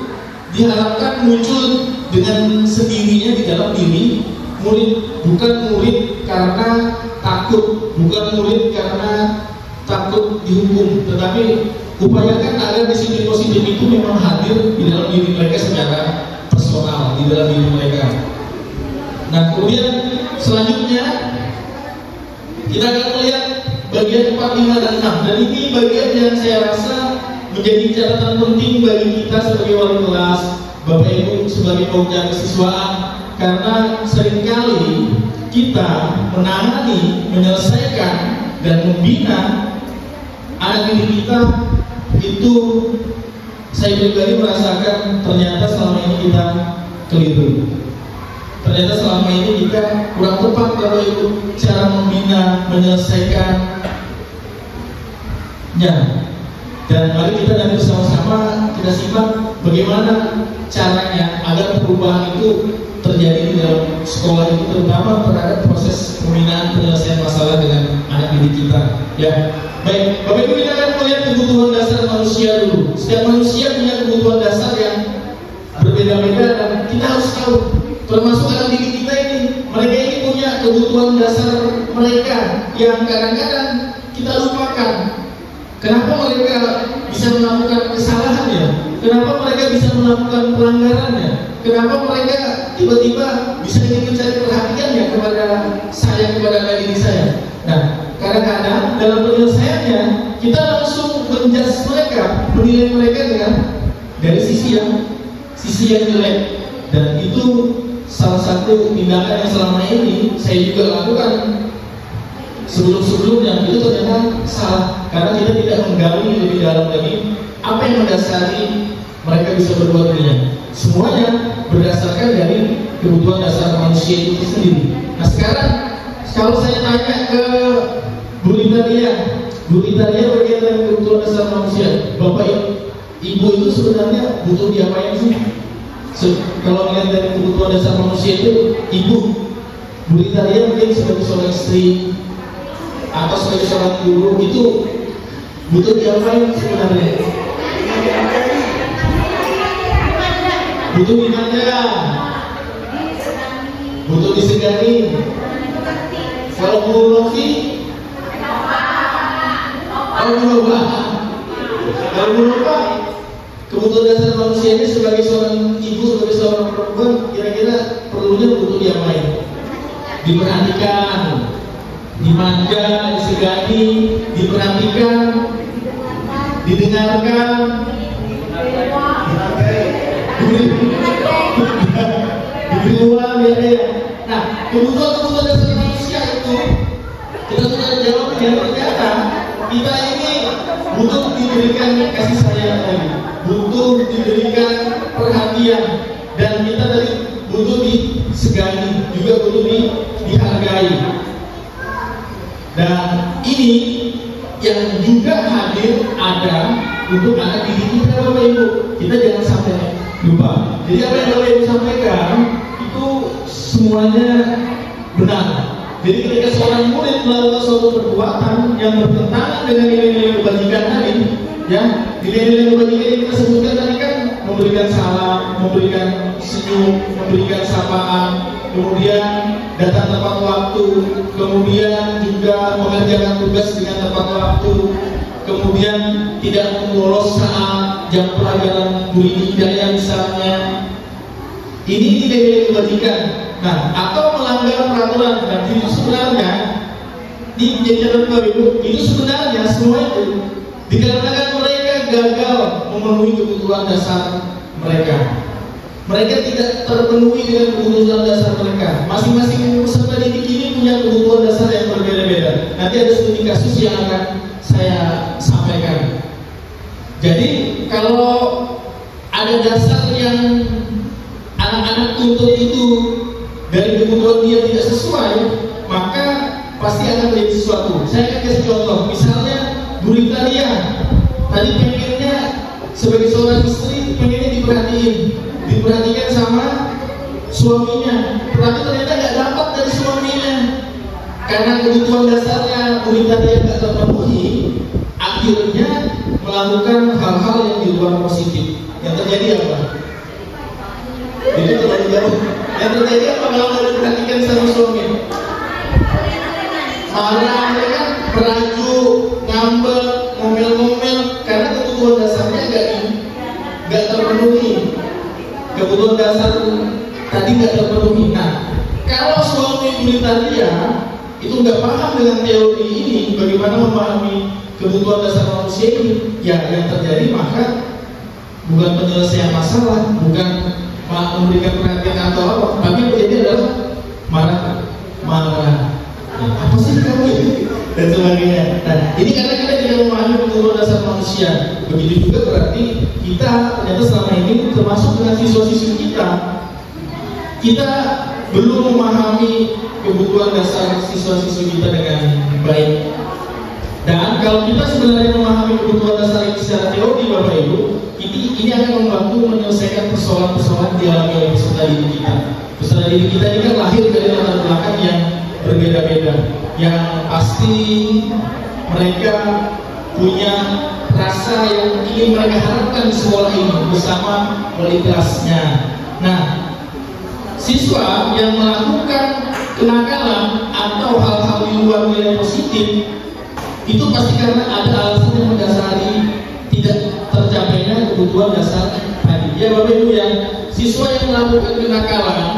diharapkan muncul dengan sendirinya di dalam diri murid, bukan murid karena takut, bukan murid karena takut dihukum, tetapi upayakan agar disiplin positif itu memang hadir di dalam diri mereka secara personal, di dalam diri mereka. Nah, kemudian selanjutnya kita akan melihat bagian 4, 5, dan 6. Dan ini bagian yang saya rasa menjadi catatan penting bagi kita sebagai wali kelas, Bapak Ibu sebagai pengajar kesiswaan, karena seringkali kita menangani, menyelesaikan, dan membina anak didik kita itu saya pribadi merasakan ternyata selama ini kita keliru. Ternyata selama ini kita kurang tepat kalau itu cara membina, menyelesaikannya. Dan mari kita nanti bersama-sama kita simak bagaimana caranya agar perubahan itu terjadi di dalam sekolah itu, terutama terhadap proses pembinaan penyelesaian masalah dengan anak didik kita. Ya, baik, Bapak Ibu, kita akan melihat kebutuhan dasar manusia dulu. Setiap manusia punya kebutuhan dasar yang berbeda-beda dan kita harus tahu. Termasuk anak didik kita ini, mereka ini punya kebutuhan dasar mereka yang kadang-kadang kita lupakan. Kenapa mereka bisa melakukan kesalahannya? Kenapa mereka bisa melakukan pelanggarannya? Kenapa mereka tiba-tiba bisa ingin mencari perhatian ya kepada saya, kepada anak didik saya? Nah, kadang-kadang dalam penyelesaiannya kita langsung menjudge mereka, menilai mereka dengan dari sisi yang jelek, dan itu salah satu tindakan yang selama ini saya juga lakukan sebelum-sebelumnya. Itu ternyata salah karena kita tidak menggali lebih dalam lagi apa yang mendasari mereka bisa berbuat demikian. Semuanya berdasarkan dari kebutuhan dasar manusia itu sendiri. Nah, sekarang kalau saya tanya ke Bu Italia bagian dari kebutuhan dasar manusia, Bapak Ibu itu sebenarnya butuh diapain sih? Kalau melihat dari kebutuhan dasar manusia itu, Ibu Bu Italia mungkin sebagai seorang istri atau sebagai seorang guru itu butuh diapain sebenarnya? Butuh dimanja, butuh disegani. Kalau Bu Novi, kalau Bu Nova, kebutuhan dasar manusianya sebagai seorang ibu, sebagai seorang perempuan, kira-kira perlunya butuh diapain? Diperhatikan, dimanja, disegani, diperhatikan, didengarkan, diberi uang, ya. Nah, kebutuhan dasar manusia itu kita sudah jawab, dan ternyata kita ini butuh diberikan kasih sayang lagi, butuh diberikan perhatian, dan kita tadi butuh disegani, juga butuh dihargai. Dan ini yang juga hadir ada untuk anak didik kita, Bapak Ibu. Kita jangan sampai lupa. Jadi apa yang Bapak Ibu sampaikan itu semuanya benar. Jadi ketika seorang murid melakukan suatu perbuatan yang bertentangan dengan nilai-nilai kebajikan tadi, ya, nilai-nilai kebajikan yang kita sebutkan tadi kan memberikan salam, memberikan senyum, memberikan sapaan, kemudian datang tepat waktu, kemudian juga mengerjakan tugas dengan tepat waktu, kemudian tidak membolos saat jam pelajaran Bu Hidayah misalnya, ini tidak boleh dibagikan. Nah, atau melanggar peraturan. Dan itu sebenarnya di jajaran Bapak Ibu, itu sebenarnya semua itu dikarenakan mereka gagal memenuhi kebutuhan dasar mereka. Mereka tidak terpenuhi dengan kebutuhan dasar mereka. Masing-masing peserta didik ini punya kebutuhan dasar yang berbeda-beda. Nanti ada studi kasus yang akan saya sampaikan. Jadi kalau ada dasar yang anak-anak tuntut itu dari kebutuhan dia tidak sesuai, maka pasti akan menjadi sesuatu. Saya akan kasih contoh. Misalnya Bu Rita Lia tadi pengennya sebagai seorang istri pengennya diperhatikan sama suaminya, tapi ternyata nggak dapat dari suaminya karena kebutuhan dasarnya Bu Rita Lia nggak terpenuhi. Akhirnya melakukan hal-hal yang di luar positif. Yang terjadi apa? Itu terlalu jauh. Yang terjadi apa kalau nggak diperhatikan sama suami? Marah, ya kan? Merajuk, ngambek, ngomel-ngomel karena kebutuhan dasarnya nggak terpenuhi. Kebutuhan dasar tadi nggak terpenuhi. Nah, kalau suami Bu Rita Lia itu nggak paham dengan teori ini, bagaimana memahami kebutuhan dasar manusia ini, ya yang terjadi maka bukan penyelesaian masalah, bukan memberikan perhatian atau apa, tapi yang terjadi adalah marah. Apa sih kamu ini? Dan sebagainya. Nah, ini karena kita tidak memahami kebutuhan dasar manusia. Begitu juga berarti kita ternyata selama ini termasuk dengan siswa-siswi kita belum memahami kebutuhan dasar siswa-siswi kita dengan baik. Dan kalau kita sebenarnya memahami kebutuhan dasar ini secara teori, Bapak Ibu, ini akan membantu menyelesaikan persoalan-persoalan dialami oleh peserta didik kita. Peserta didik kita ini kan lahir dari latar belakang yang berbeda-beda. Yang pasti mereka punya rasa yang ingin mereka harapkan di sekolah ini bersama wali kelasnya. Nah, siswa yang melakukan kenakalan atau hal-hal di luar nilai positif itu pasti karena ada alasan yang mendasari tidak tercapainya kebutuhan dasar tadi. Ya Bapak Ibu, yang siswa yang melakukan kenakalan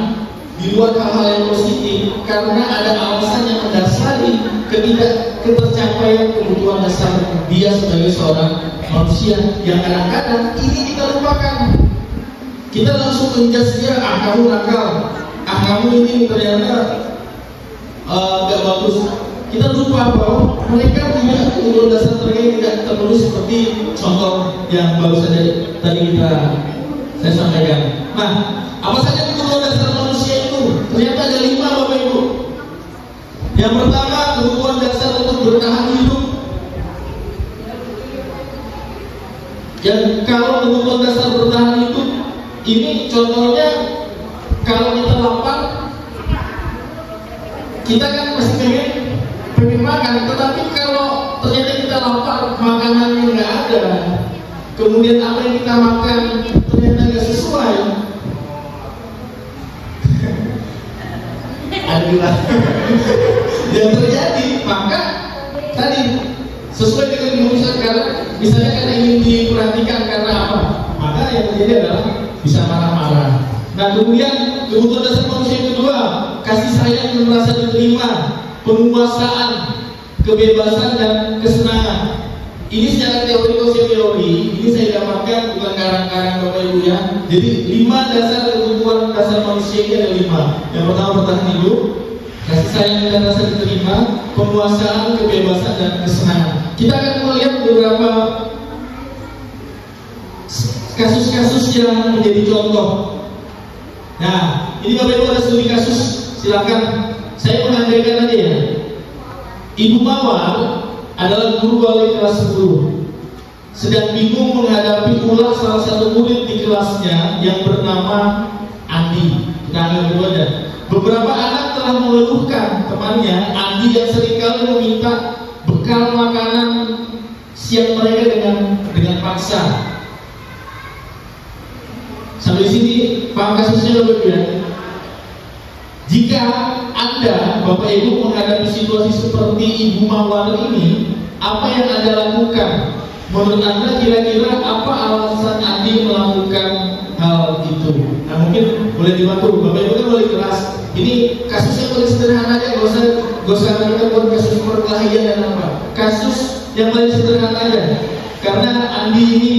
di luar hal-hal yang positif karena ada alasan yang mendasari ketidaktercapaian kebutuhan dasar dia sebagai seorang manusia yang kadang-kadang ini kita lupakan. Kita langsung menjudge dia, kamu nakal, kamu ini ternyata gak bagus. Kita lupa bahwa mereka punya kebutuhan dasar terkait tidak terpenuhi seperti contoh yang baru saja tadi saya sampaikan. Nah, apa saja kebutuhan dasar manusia itu? Ternyata ada 5, Bapak Ibu. Yang pertama, kebutuhan dasar untuk bertahan hidup. Dan kalau kebutuhan dasar bertahan hidup, ini contohnya kalau kita lapar, kita kan pasti pengen makan, tetapi kalau ternyata kita lapar, makanannya nggak ada, kemudian apa yang kita makan ternyata nggak sesuai, adalah yang terjadi. Maka tadi sesuai dengan diurusan karena misalnya karena ingin diperhatikan karena apa, maka yang terjadi adalah bisa marah-marah. Nah, kemudian kebutuhan dasar manusia yang kedua, kasih sayang dan merasa diterima, penguasaan, kebebasan dan kesenangan. Ini secara teori konsep teori, ini saya dapatkan bukan karang-karang Bapak Ibu ya. Jadi 5 dasar kebutuhan dasar manusia ini ada 5. Yang pertama bertahan hidup, kasih sayang dan rasa diterima, penguasaan, kebebasan dan kesenangan. Kita akan melihat beberapa kasus-kasus yang menjadi contoh. Nah, ini Bapak Ibu ada studi kasus, silakan saya mengandaikan aja ya. Ibu Mawar adalah guru wali kelas 10, sedang bingung menghadapi ulah salah satu murid di kelasnya yang bernama Andi. Kita ambil dulu aja. Beberapa anak telah mengeluhkan temannya Andi yang seringkali meminta bekal makanan siang mereka dengan paksa. Sampai sini paham kasusnya Bapak Ibu ya? Jika Anda, Bapak Ibu, menghadapi situasi seperti Ibu Mawar ini, apa yang Anda lakukan? Menurut Anda kira-kira apa alasan Andi melakukan hal hal itu. Nah mungkin boleh dibantu Bapak Ibu kan boleh kelas. Ini kasus yang paling sederhana aja, gak usah kita buat kasus perkelahian dan apa. Kasus yang paling sederhana aja. Karena Andi ini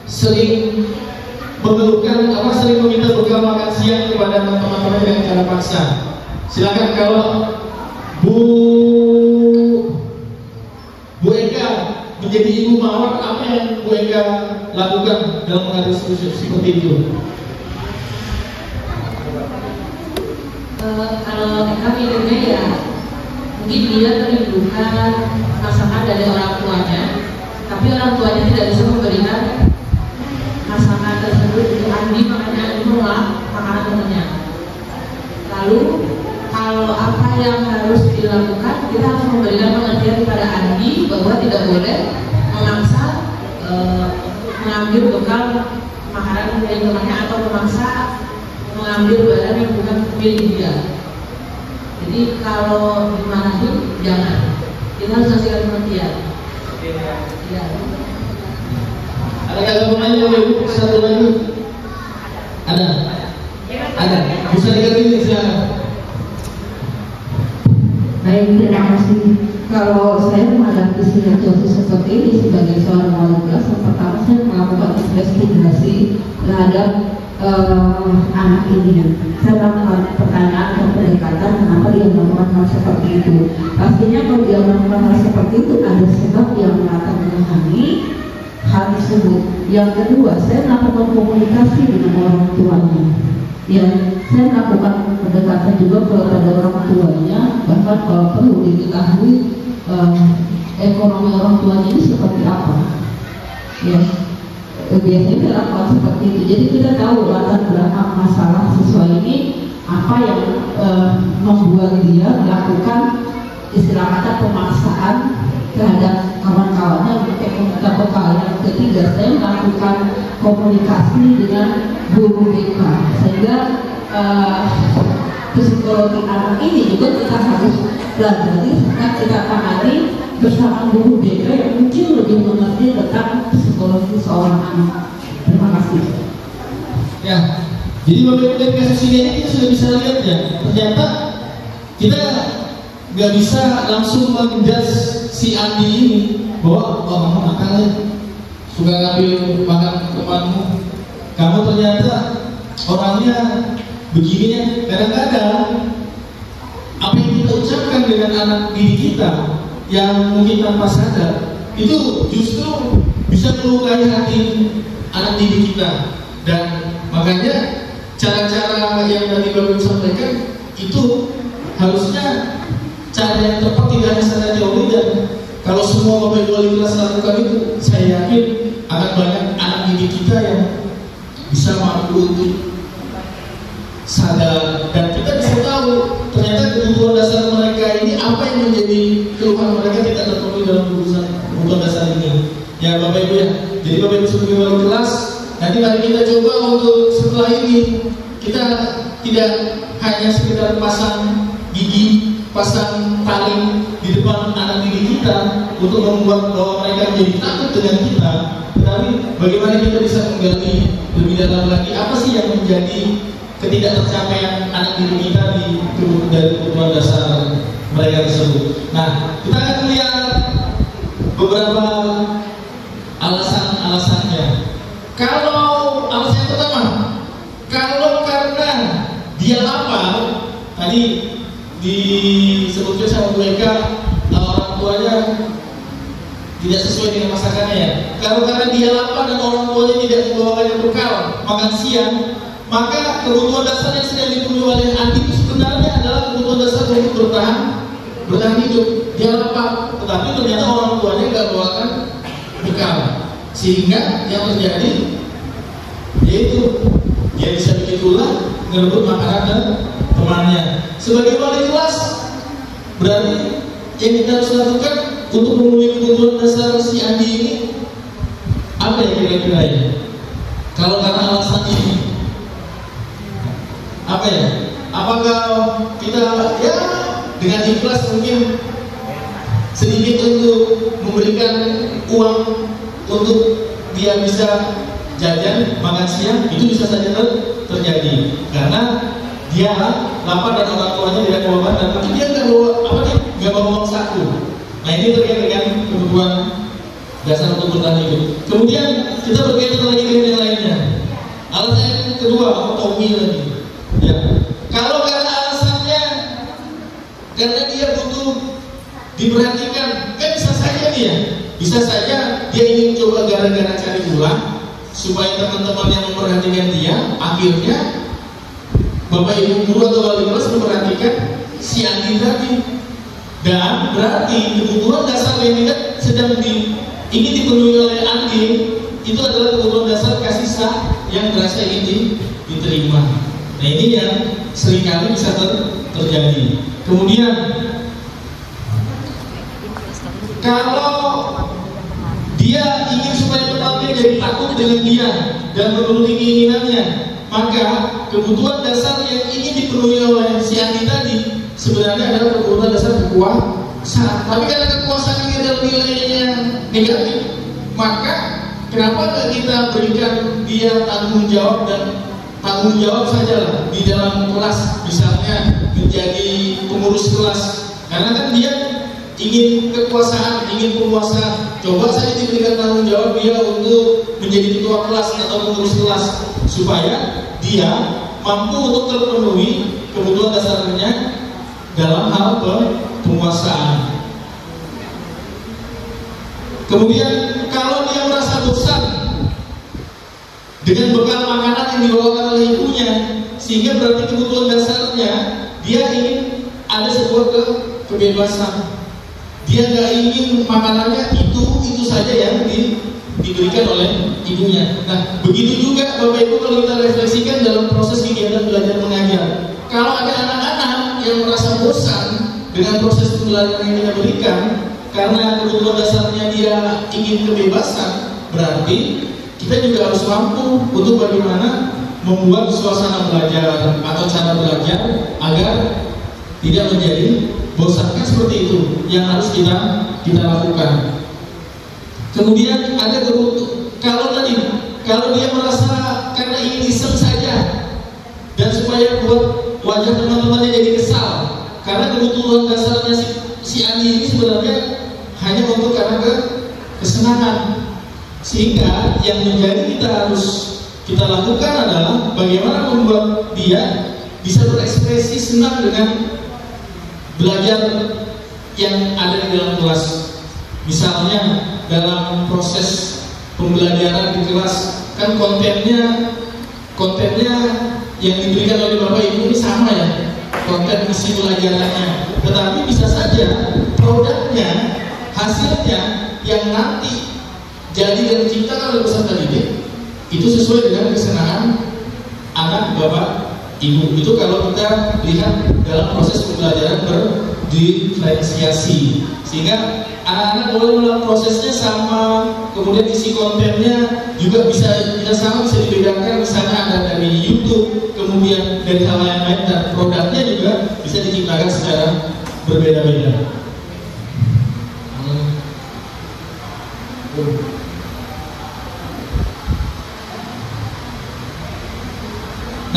sering mengeluhkan sering meminta bekal makan siang kepada teman-teman dengan cara paksa. Silakan kalau Bu Eka menjadi ibu mawar, apa yang Bu Eka lakukan dalam menghadapi seperti itu?
Kalau Eka mikirnya ya mungkin dia merindukan masakan dari orang tuanya, tapi orang tuanya tidak bisa memberikan masakan tersebut untuk Andi, makanya Andi menolak makanan temannya. Lalu kalau apa yang harus dilakukan, kita harus memberikan pengertian kepada Andi bahwa tidak boleh memaksa mengambil bekal makanan dari temannya atau memaksa mengambil barang yang bukan milik dia. Jadi kalau dimarahin jangan, kita harus kasih pengertian. Ya.
Ada kata pemain Ibu? Satu lagi. Ada. Bisa diganti silakan.
Baik, terima kasih. Kalau saya menghadapi situasi seperti ini sebagai seorang wali kelas, yang pertama saya melakukan investigasi terhadap anak ini. Saya melakukan pertanyaan dan pendekatan kenapa dia melakukan hal seperti itu. Pastinya kalau dia melakukan hal seperti itu ada sebab yang melatar belakangi hal tersebut. Yang kedua, saya melakukan komunikasi dengan orang tuanya. Yang saya melakukan pendekatan juga kepada orang tuanya, bahkan kalau perlu diketahui ekonomi orang tuanya ini seperti apa. Ya, biasanya kita lakukan seperti itu. Jadi kita tahu latar belakang masalah siswa ini apa yang membuat dia melakukan istilah kata pemaksaan terhadap kawan-kawannya untuk meminta bekal. Yang ketiga, saya melakukan komunikasi dengan guru BK sehingga psikologi anak ini juga kita harus pelajari serta kita tangani bersama guru BK yang mungkin lebih mengerti tentang psikologi seorang anak. Terima kasih.
Ya, jadi Bapak Ibu dari kasus ini kita sudah bisa lihat ya, ternyata kita nggak bisa langsung menjudge si Andi ini bahwa kamu nakalnya suka ngambil makan temanmu, kamu ternyata orangnya begininya. Kadang-kadang apa yang kita ucapkan dengan anak didik kita yang mungkin tanpa sadar itu justru bisa melukai hati anak didik kita. Dan makanya cara-cara yang tadi Bapak sampaikan itu harusnya cara yang tepat, tidak hanya sana teori. Dan kalau semua Bapak Ibu wali kelas lakukan itu, saya yakin akan banyak anak didik kita yang bisa mampu untuk sadar, dan kita bisa tahu ternyata kebutuhan dasar mereka ini apa yang menjadi keluhan mereka tidak terpenuhi dalam kebutuhan dasar ini. Ya Bapak Ibu ya, jadi Bapak Ibu sebagai wali kelas, nanti mari kita coba untuk setelah ini kita tidak hanya sekedar pasang gigi, pasang taring di depan anak didik kita untuk membuat bahwa mereka menjadi takut dengan kita, tetapi bagaimana kita bisa menggali lebih dalam lagi apa sih yang menjadi ketidaktercapaian anak didik kita dari kebutuhan dasar mereka tersebut. Nah, kita akan lihat beberapa alasan-alasannya. Kalau alasan yang pertama, kalau karena dia lapar, tadi disebutkan sama mereka orang tuanya tidak sesuai dengan masakannya ya. Kalau karena dia lapar dan orang tuanya tidak membawakannya bekal makan siang, maka kebutuhan dasar yang sedang dipenuhi oleh Andi itu sebenarnya adalah kebutuhan dasar untuk bertahan hidup. Dia lapar, tetapi ternyata orang tuanya nggak bawakan bekal, sehingga yang terjadi yaitu dia bisa begitulah ngerebut makanan dan temannya. Sebagai wali kelas, berarti yang kita harus lakukan untuk memenuhi kebutuhan dasar si Andi ini apa ya kira-kira ya? Kalau karena alasan ini, apa ya? Apakah kita ya dengan ikhlas mungkin sedikit untuk memberikan uang untuk dia bisa jajan, makan siang, itu bisa saja terjadi karena dia lapar dan orang tuanya tidak bawa makan, tapi dia nggak bawa uang saku. Nah ini terkait dengan kebutuhan dasar untuk bertahan hidup. Kemudian kita berkaitan lagi dengan yang lainnya. Alasan yang kedua, otomi lagi. Ya, kalau karena alasannya karena dia butuh diperhatikan, kan bisa saja bisa saja dia ingin coba gara-gara cari uang supaya teman-teman yang memperhatikan dia, akhirnya Bapak Ibu guru atau wali kelas memperhatikan si Andi tadi, dan berarti kebutuhan dasar yang sedang ingin dipenuhi oleh Andi itu adalah kebutuhan dasar kasih sayang yang berasa ingin diterima. Nah ini yang seringkali bisa terjadi. Kemudian kalau dia ingin supaya temannya jadi takut dengan dia dan menuruti keinginannya, maka kebutuhan dasar yang ingin dipenuhi oleh si Andi tadi sebenarnya adalah kebutuhan dasar kekuasaan. Tapi karena kekuasaan ini adalah nilainya negatif, maka kenapa nggak kita berikan dia tanggung jawab dan tanggung jawab sajalah di dalam kelas, misalnya menjadi pengurus kelas, karena kan dia ingin kekuasaan, ingin penguasaan. Coba saja diberikan tanggung jawab dia untuk menjadi ketua kelas atau pengurus kelas, supaya dia mampu untuk terpenuhi kebutuhan dasarnya dalam hal penguasaan. Kemudian kalau dia merasa bosan dengan bekal makanan yang dibawakan oleh ibunya, sehingga berarti kebutuhan dasarnya dia ingin ada sebuah kebebasan. Dia nggak ingin makanannya itu saja yang diberikan oleh ibunya. Nah, begitu juga Bapak Ibu kalau kita refleksikan dalam proses kegiatan belajar mengajar. Kalau ada anak-anak yang merasa bosan dengan proses pembelajaran yang kita berikan karena kebutuhan dasarnya dia ingin kebebasan, berarti kita juga harus mampu untuk bagaimana membuat suasana belajar atau cara belajar agar tidak menjadi bosan. Kan seperti itu yang harus kita lakukan. Kemudian ada kalau dia merasa karena ingin iseng saja dan supaya buat wajah teman-temannya jadi kesal, karena kebutuhan dasarnya si Andi ini sebenarnya hanya untuk karena kesenangan, sehingga yang menjadi kita lakukan adalah bagaimana membuat dia bisa berekspresi senang dengan belajar yang ada di dalam kelas. Misalnya dalam proses pembelajaran di kelas, kan kontennya yang diberikan oleh Bapak Ibu ini sama ya, konten isi pelajarannya, tetapi bisa saja produknya, hasilnya yang nanti jadi dan diciptakan oleh peserta didik itu sesuai dengan kesenangan anak Bapak Ibu. Itu kalau kita lihat dalam proses pembelajaran berdiferensiasi, sehingga anak-anak boleh melakukan prosesnya sama, kemudian isi kontennya juga bisa sama, bisa dibedakan, misalnya ada dari YouTube, kemudian dari hal yang lain, dan produknya juga bisa diciptakan secara berbeda-beda.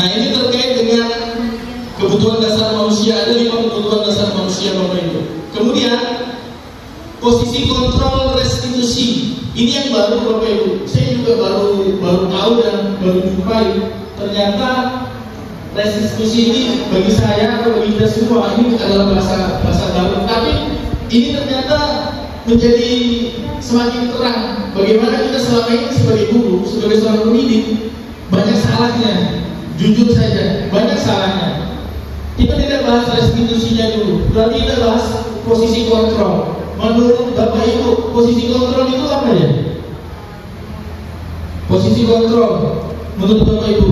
Nah ini terkait dengan kebutuhan dasar manusia. Ada 5 kebutuhan dasar manusia Bapak Ibu. Kemudian posisi kontrol restitusi, ini yang baru Bapak Ibu. Saya juga baru tahu dan baru jumpai. Ternyata restitusi ini bagi saya atau bagi kita semua ini adalah bahasa baru. Tapi ini ternyata menjadi semakin terang bagaimana kita selama ini sebagai guru, sebagai seorang pendidik banyak salahnya. Jujur saja, banyak salahnya. Kita tidak bahas restitusinya dulu, berarti kita bahas posisi kontrol. Menurut Bapak Ibu, posisi kontrol itu apa ya? Posisi kontrol menurut Bapak Ibu,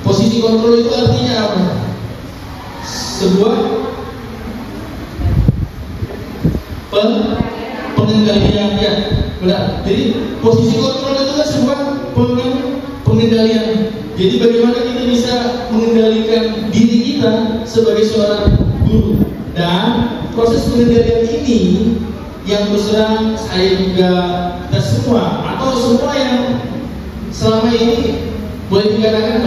posisi kontrol itu artinya apa? Sebuah pengendalian, ya benar. Jadi posisi kontrol itu kan sebuah pengendalian. Jadi bagaimana kita bisa mengendalikan diri kita sebagai seorang guru, dan proses pengendalian ini yang terus terang saya juga dan semua atau semua yang selama ini boleh dikatakan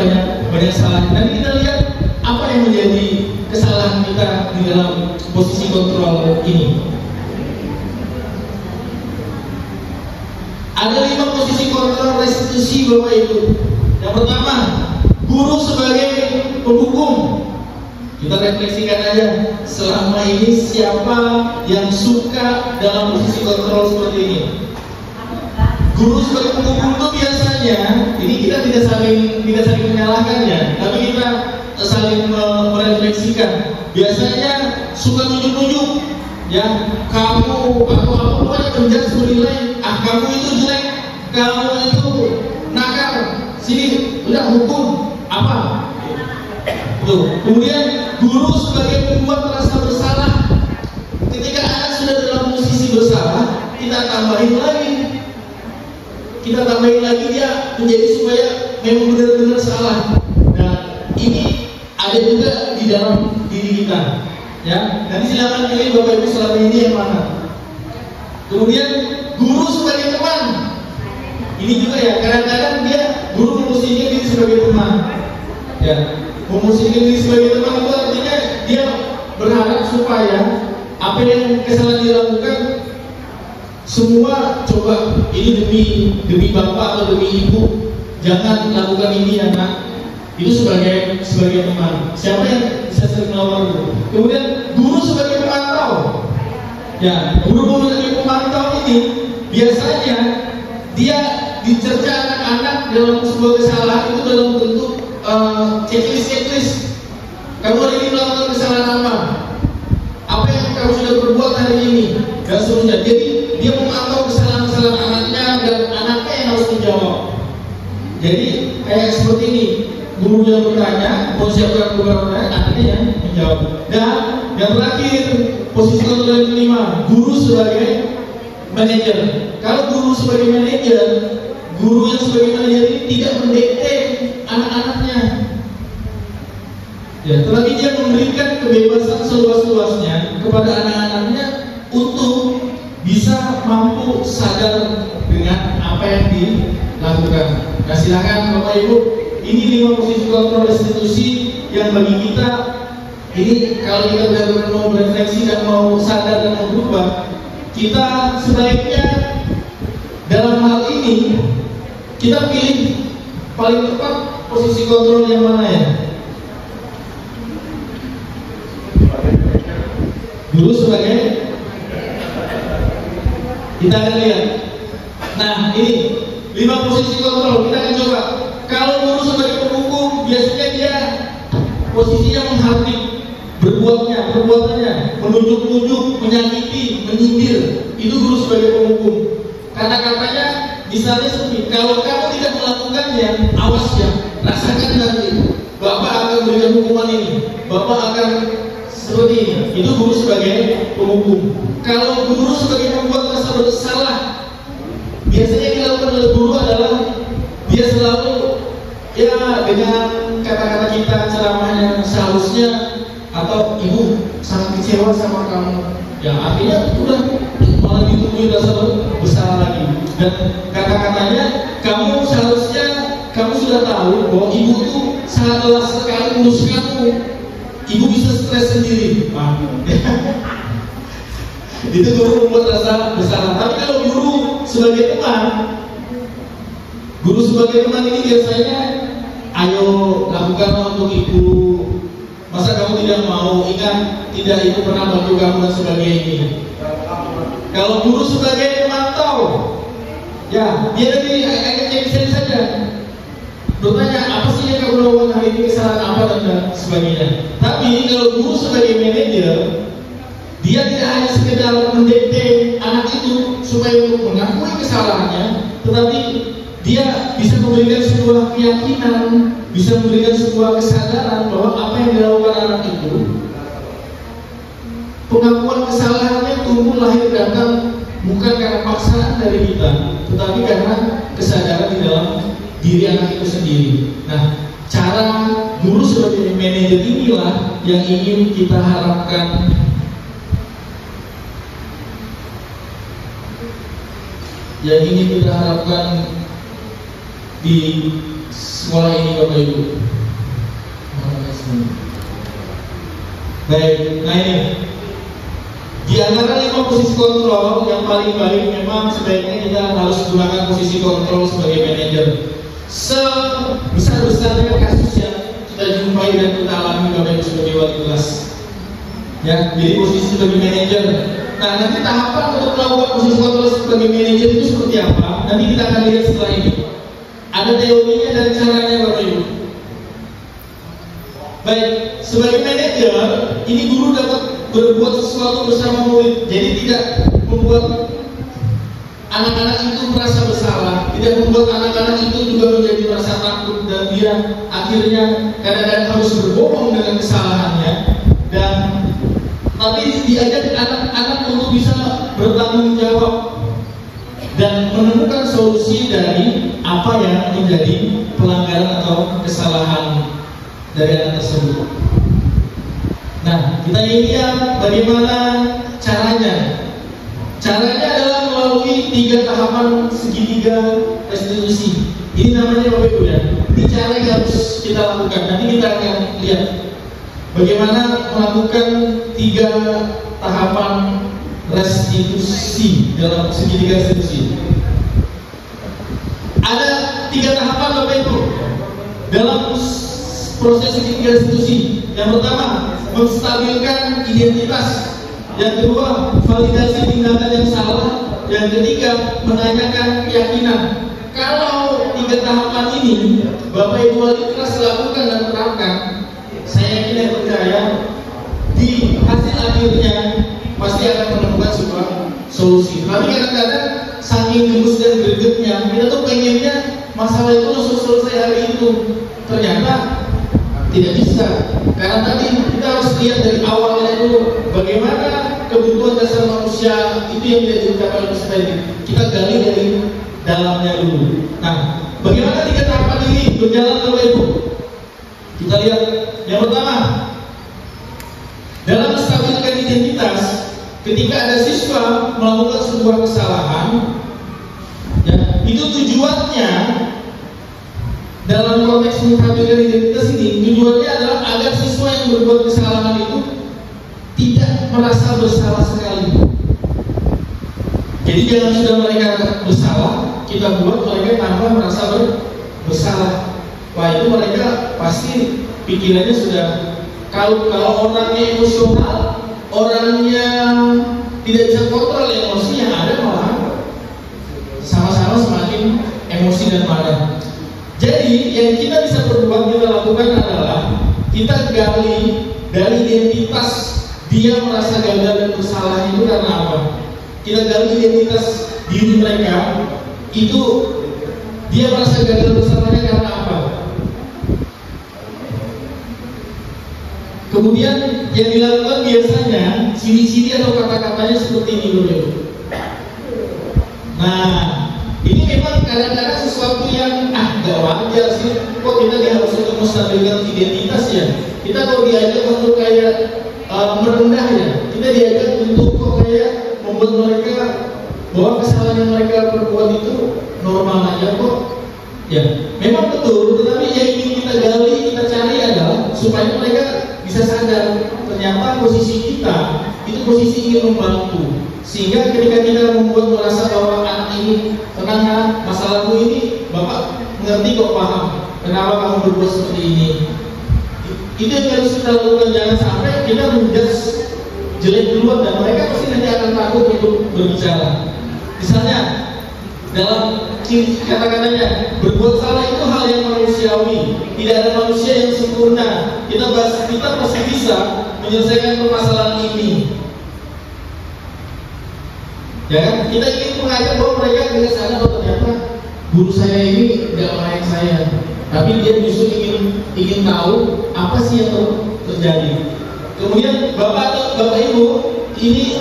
banyak salah. Dan kita lihat apa yang menjadi kesalahan kita di dalam posisi kontrol ini. Ada 5 posisi kontrol restitusi Bapak Ibu. Yang pertama, guru sebagai penghukum. Kita refleksikan aja, selama ini siapa yang suka dalam posisi kontrol seperti ini? Guru sebagai penghukum itu biasanya, ini kita tidak saling menyalahkannya, tapi kita saling merefleksikan. Biasanya suka nunjuk-nunjuk, ya kamu atau apa pokoknya menjudge menilai, kamu itu jelek, kamu itu nakal, sini udah hukum apa? Tuh. Kemudian guru sebagai pembuat merasa bersalah. Ketika anak sudah dalam posisi bersalah, kita tambahin lagi dia menjadi supaya memang benar-benar salah. Nah, ini ada juga di dalam diri kita. Ya, nanti silakan pilih Bapak Ibu selama ini yang mana. Kemudian guru sebagai teman. Ini juga ya, kadang-kadang dia guru memposisikan diri sebagai teman. Ya, memposisikan diri sebagai teman itu artinya dia berharap supaya apa yang kesalahan dilakukan semua coba ini demi bapak atau demi ibu, jangan lakukan ini ya nak. Itu sebagai teman. Siapa yang bisa sering melawan itu? Kemudian guru sebagai pemantau. Ya, guru sebagai pemantau ini biasanya dia dicerca anak-anak dalam sebuah kesalahan itu dalam bentuk checklist. Kamu hari ini melakukan kesalahan apa yang kamu sudah berbuat hari ini, dan seterusnya. Jadi dia memantau kesalahan-kesalahan anaknya dan anaknya yang harus menjawab. Jadi kayak seperti ini, guru yang bertanya, mempersiapkan beberapa anaknya yang menjawab. Dan yang terakhir, posisi kontrol yang kelima, guru sebagai manajer. Kalau guru sebagai manajer, guru yang sebagai manajer ini tidak mendikte anak-anaknya. Ya, tetapi dia memberikan kebebasan seluas-luasnya kepada anak-anaknya untuk bisa mampu sadar dengan apa yang dilakukan. Nah, silakan Bapak Ibu, ini 5 posisi kontrol restitusi yang bagi kita ini kalau kita benar-benar mau berefleksi dan mau sadar dan mau berubah, kita sebaiknya dalam hal ini kita pilih paling tepat posisi kontrol yang mana ya? Guru sebagai, kita akan lihat. Nah, ini 5 posisi kontrol. Kita akan coba. Kalau guru sebagai penghukum, biasanya dia posisinya menghardik perbuatannya, menunjuk-nunjuk, menyakiti, menyindir. Itu guru sebagai penghukum. Kata-katanya misalnya seperti, kalau kamu tidak melakukannya, awas ya, rasakan nanti. Bapak akan memberikan hukuman ini. Bapak akan seperti ini. Itu guru sebagai penghukum. Kalau guru sebagai pembuat rasa bersalah, biasanya yang dilakukan oleh guru adalah dia selalu ya dengan kata-kata kita ceramahnya seharusnya, atau ibu sangat kecewa sama kamu, ya artinya udah malah ditungguin rasa bersalah lagi. Dan kata-katanya, kamu seharusnya kamu sudah tahu bahwa ibu itu sangat lelah sekali ngurus kamu, ibu bisa stres sendiri. Itu guru membuat rasa bersalah. Tapi kalau guru sebagai teman ini biasanya, ayo lakukan untuk ibu. Masa kamu tidak mau? Ingat, tidak ibu pernah bantu kamu dan sebagainya. Kalau guru sebagai pemantau, ya dia dari ayat-ayat saja bertanya, apa sih yang kamu lakukan hari ini, kesalahan apa dan sebagainya. Tapi kalau guru sebagai manajer, dia tidak hanya sekedar mendikte anak itu supaya untuk mengakui kesalahannya, tetapi dia bisa memberikan sebuah keyakinan, bisa memberikan sebuah kesadaran bahwa apa yang dilakukan anak itu, pengakuan kesalahannya tumbuh lahir datang bukan karena paksaan dari kita, tetapi karena kesadaran di dalam diri anak itu sendiri. Nah, cara guru sebagai manajer inilah yang ingin kita harapkan yang ingin kita harapkan di sekolah ini Bapak Ibu? Baik, nah ini di antara 5 posisi kontrol yang paling baik memang sebaiknya kita harus gunakan posisi kontrol sebagai manajer. Sebesar-besarnya kasus yang kita jumpai dan kita alami Bapak Ibu sebagai wali kelas, ya, jadi posisi sebagai manajer. Nah, nanti tahapan untuk melakukan posisi kontrol sebagai manajer itu seperti apa? Nanti kita akan lihat setelah ini. Ada teorinya dan caranya Bapak Ibu. Baik, sebagai manajer, ini guru dapat berbuat sesuatu bersama murid. Jadi tidak membuat anak-anak itu merasa bersalah, tidak membuat anak-anak itu juga menjadi merasa takut dan dia akhirnya kadang-kadang harus berbohong dengan kesalahannya. Dan tapi diajak anak-anak untuk bisa bertanggung jawab dan menemukan solusi dari apa yang menjadi pelanggaran atau kesalahan dari anak tersebut. Nah, kita ingin lihat bagaimana caranya. Caranya adalah melalui 3 tahapan segitiga restitusi. Ini namanya Bapak Ibu ya. Ini cara yang harus kita lakukan. Nanti kita akan lihat bagaimana melakukan 3 tahapan restitusi dalam segitiga restitusi. Ada 3 tahapan Bapak Ibu dalam proses segitiga restitusi. Yang pertama, menstabilkan identitas. Yang kedua, validasi tindakan yang salah. Yang ketiga, menanyakan keyakinan. Kalau 3 tahapan ini Bapak Ibu wali kelas lakukan dan terapkan, saya yakin dan percaya di hasil akhirnya pasti akan menemukan sebuah solusi. Tapi kadang-kadang saking gemes dan gregetnya, kita tuh pengennya masalah itu langsung selesai hari itu. Ternyata tidak bisa. Karena tadi kita harus lihat dari awalnya dulu bagaimana kebutuhan dasar manusia itu yang tidak diucapkan oleh tadi. Kita gali dari dalamnya dulu. Nah, bagaimana 3 tahapan ini berjalan Bapak Ibu? Kita lihat yang pertama, dalam menstabilkan identitas. Ketika ada siswa melakukan sebuah kesalahan, ya, itu tujuannya dalam konteks menstabilkan identitas ini, tujuannya adalah agar siswa yang berbuat kesalahan itu tidak merasa bersalah sekali. Jadi jangan sudah mereka bersalah, kita buat mereka tanpa merasa bersalah. Wah, itu mereka pasti pikirannya sudah, kalau orangnya emosional, orangnya tidak bisa kontrol emosi, yang ada malah sama-sama semakin emosi dan marah. Jadi yang kita bisa berbuat, kita lakukan adalah kita gali dari identitas dia merasa gagal dan bersalah itu karena apa. Kita gali identitas diri mereka, itu dia merasa gagal bersalahnya karena apa. Kemudian yang dilakukan biasanya ciri-ciri atau kata-katanya seperti ini dulu. Nah, ini memang kadang-kadang sesuatu yang gak wajar sih. Kok kita harus untuk menstabilkan identitas ya? Kita kok diajak untuk kayak merendah ya? Kita diajak untuk kok kayak membuat mereka bahwa kesalahan yang mereka perbuat itu normal aja kok. Ya, memang betul. Tetapi yang ingin kita gali, kita cari adalah supaya mereka bisa sadar ternyata posisi kita itu posisi ingin membantu, sehingga ketika kita membuat merasa bahwa anak ini tenang, masalahmu ini Bapak mengerti kok, paham kenapa kamu berbuat seperti ini. Itu yang harus kita lakukan. Jangan sampai kita menjudge jelek duluan dan mereka pasti nanti akan takut untuk berbicara. Misalnya dalam kata-katanya, berbuat salah itu hal yang manusiawi. Tidak ada manusia yang sempurna. Kita pasti bisa menyelesaikan permasalahan ini. Ya kan? Kita ingin mengajak bahwa mereka tidak sadar bahwa ternyata guru saya ini tidak melayan saya, tapi dia justru ingin tahu apa sih yang terjadi. Kemudian Bapak Ibu ini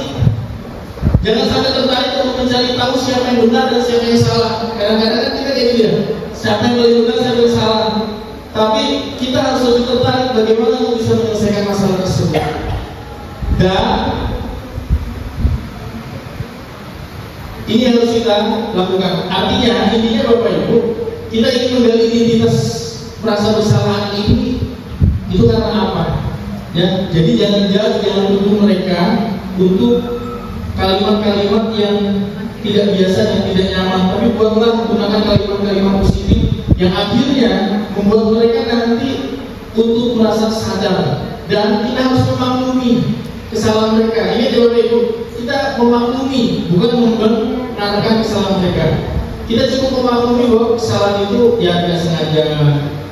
jangan sampai tertarik untuk mencari tahu siapa yang benar dan siapa yang salah. Kadang-kadang kan kita kayak gitu ya, siapa yang paling benar, siapa yang salah. Tapi kita harus lebih tertarik bagaimana untuk bisa menyelesaikan masalah tersebut. Dan Ini yang harus kita lakukan. Artinya, intinya Bapak Ibu, kita ingin menggali identitas merasa bersalah ini, itu karena apa? Ya, jadi jangan tuduh mereka untuk kalimat-kalimat yang tidak biasa, yang tidak nyaman, tapi buatlah gunakan kalimat-kalimat positif yang akhirnya membuat mereka nanti untuk merasa sadar. Dan kita harus memaklumi kesalahan mereka. Ini Bapak Ibu, kita memaklumi, bukan membenarkan kesalahan mereka. Kita cukup memaklumi bahwa kesalahan itu ya tidak sengaja.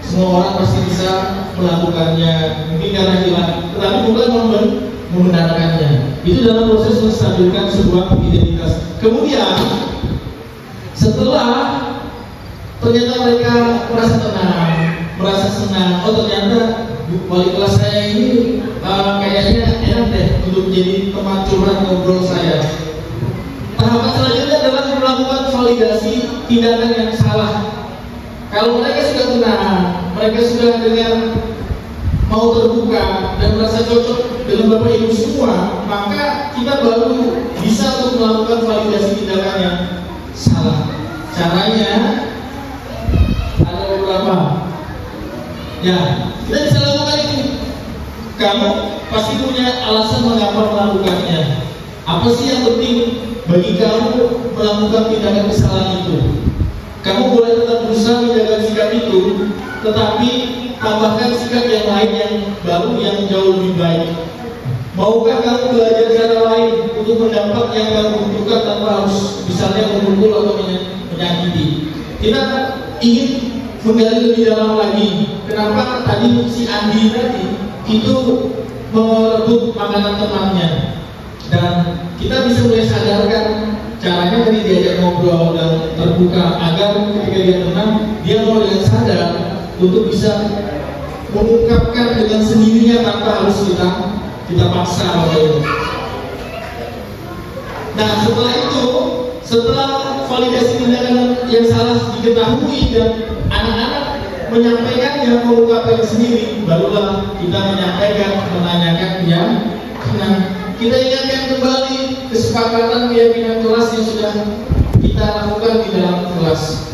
Semua orang pasti bisa melakukannya, mungkin karena hilang, tetapi bukan membenarkannya. Itu dalam proses menstabilkan sebuah identitas. Kemudian setelah ternyata mereka merasa tenang, merasa senang, oh ternyata wali kelas saya ini kayaknya enak deh untuk jadi teman curhat ngobrol saya. Tahapan selanjutnya adalah melakukan validasi tindakan yang salah. Kalau mereka sudah tenang, mereka sudah dengan mau terbuka dan merasa cocok dengan Bapak Ibu semua, maka kita baru bisa untuk melakukan validasi tindakan yang salah. Caranya ada beberapa. Ya, kita bisa lakukan itu. Kamu pasti punya alasan mengapa melakukannya. Apa sih yang penting bagi kamu melakukan tindakan kesalahan itu? Kamu boleh tetap berusaha menjaga sikap itu, tetapi tambahkan sikap yang lain yang baru, yang jauh lebih baik. Maukah kamu belajar cara lain untuk mendapat yang kamu butuhkan tanpa harus misalnya memukul atau menyakiti? Kita ingin menggali lebih dalam lagi. Kenapa tadi si Andi tadi itu merebut makanan temannya? Dan kita bisa mulai sadarkan caranya tadi diajak ngobrol dan terbuka agar ketika dia tenang, dia mau dengan sadar untuk bisa mengungkapkan dengan sendirinya tanpa harus kita paksa oleh itu. Nah setelah itu, setelah validasi tindakan yang salah diketahui dan anak-anak menyampaikannya, mengungkapkan sendiri, barulah kita menyampaikan, menanyakan yang benar. Kita ingatkan kembali kesepakatan keyakinan kelas yang sudah kita lakukan di dalam kelas.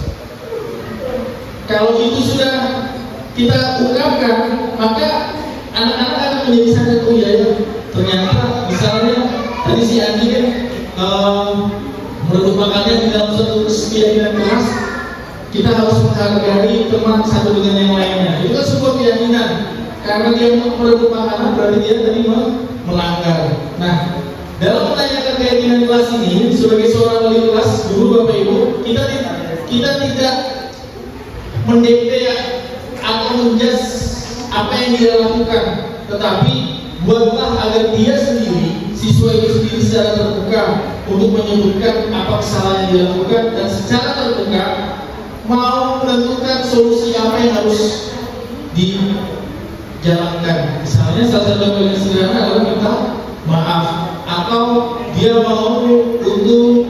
Kalau itu sudah kita ungkapkan, maka anak-anak akan menjadi sadar, oh iya ya, ternyata misalnya tadi si Andi kan merebut makannya di dalam satu keyakinan kelas, kita harus menghargai teman satu dengan yang lainnya. Itu kan sebuah keyakinan. Karena dia merebut makanan berarti dia tadi melanggar. Nah, dalam menanyakan keyakinan kelas ini, sebagai seorang wali kelas, guru Bapak Ibu, kita tidak mendikte atau menjudge apa yang dia lakukan, tetapi buatlah agar dia sendiri, siswa itu sendiri secara terbuka untuk menyebutkan apa kesalahan yang dia lakukan dan secara terbuka mau menentukan solusi apa yang harus dijalankan. Misalnya salah satu yang sederhana adalah minta maaf, atau dia mau untuk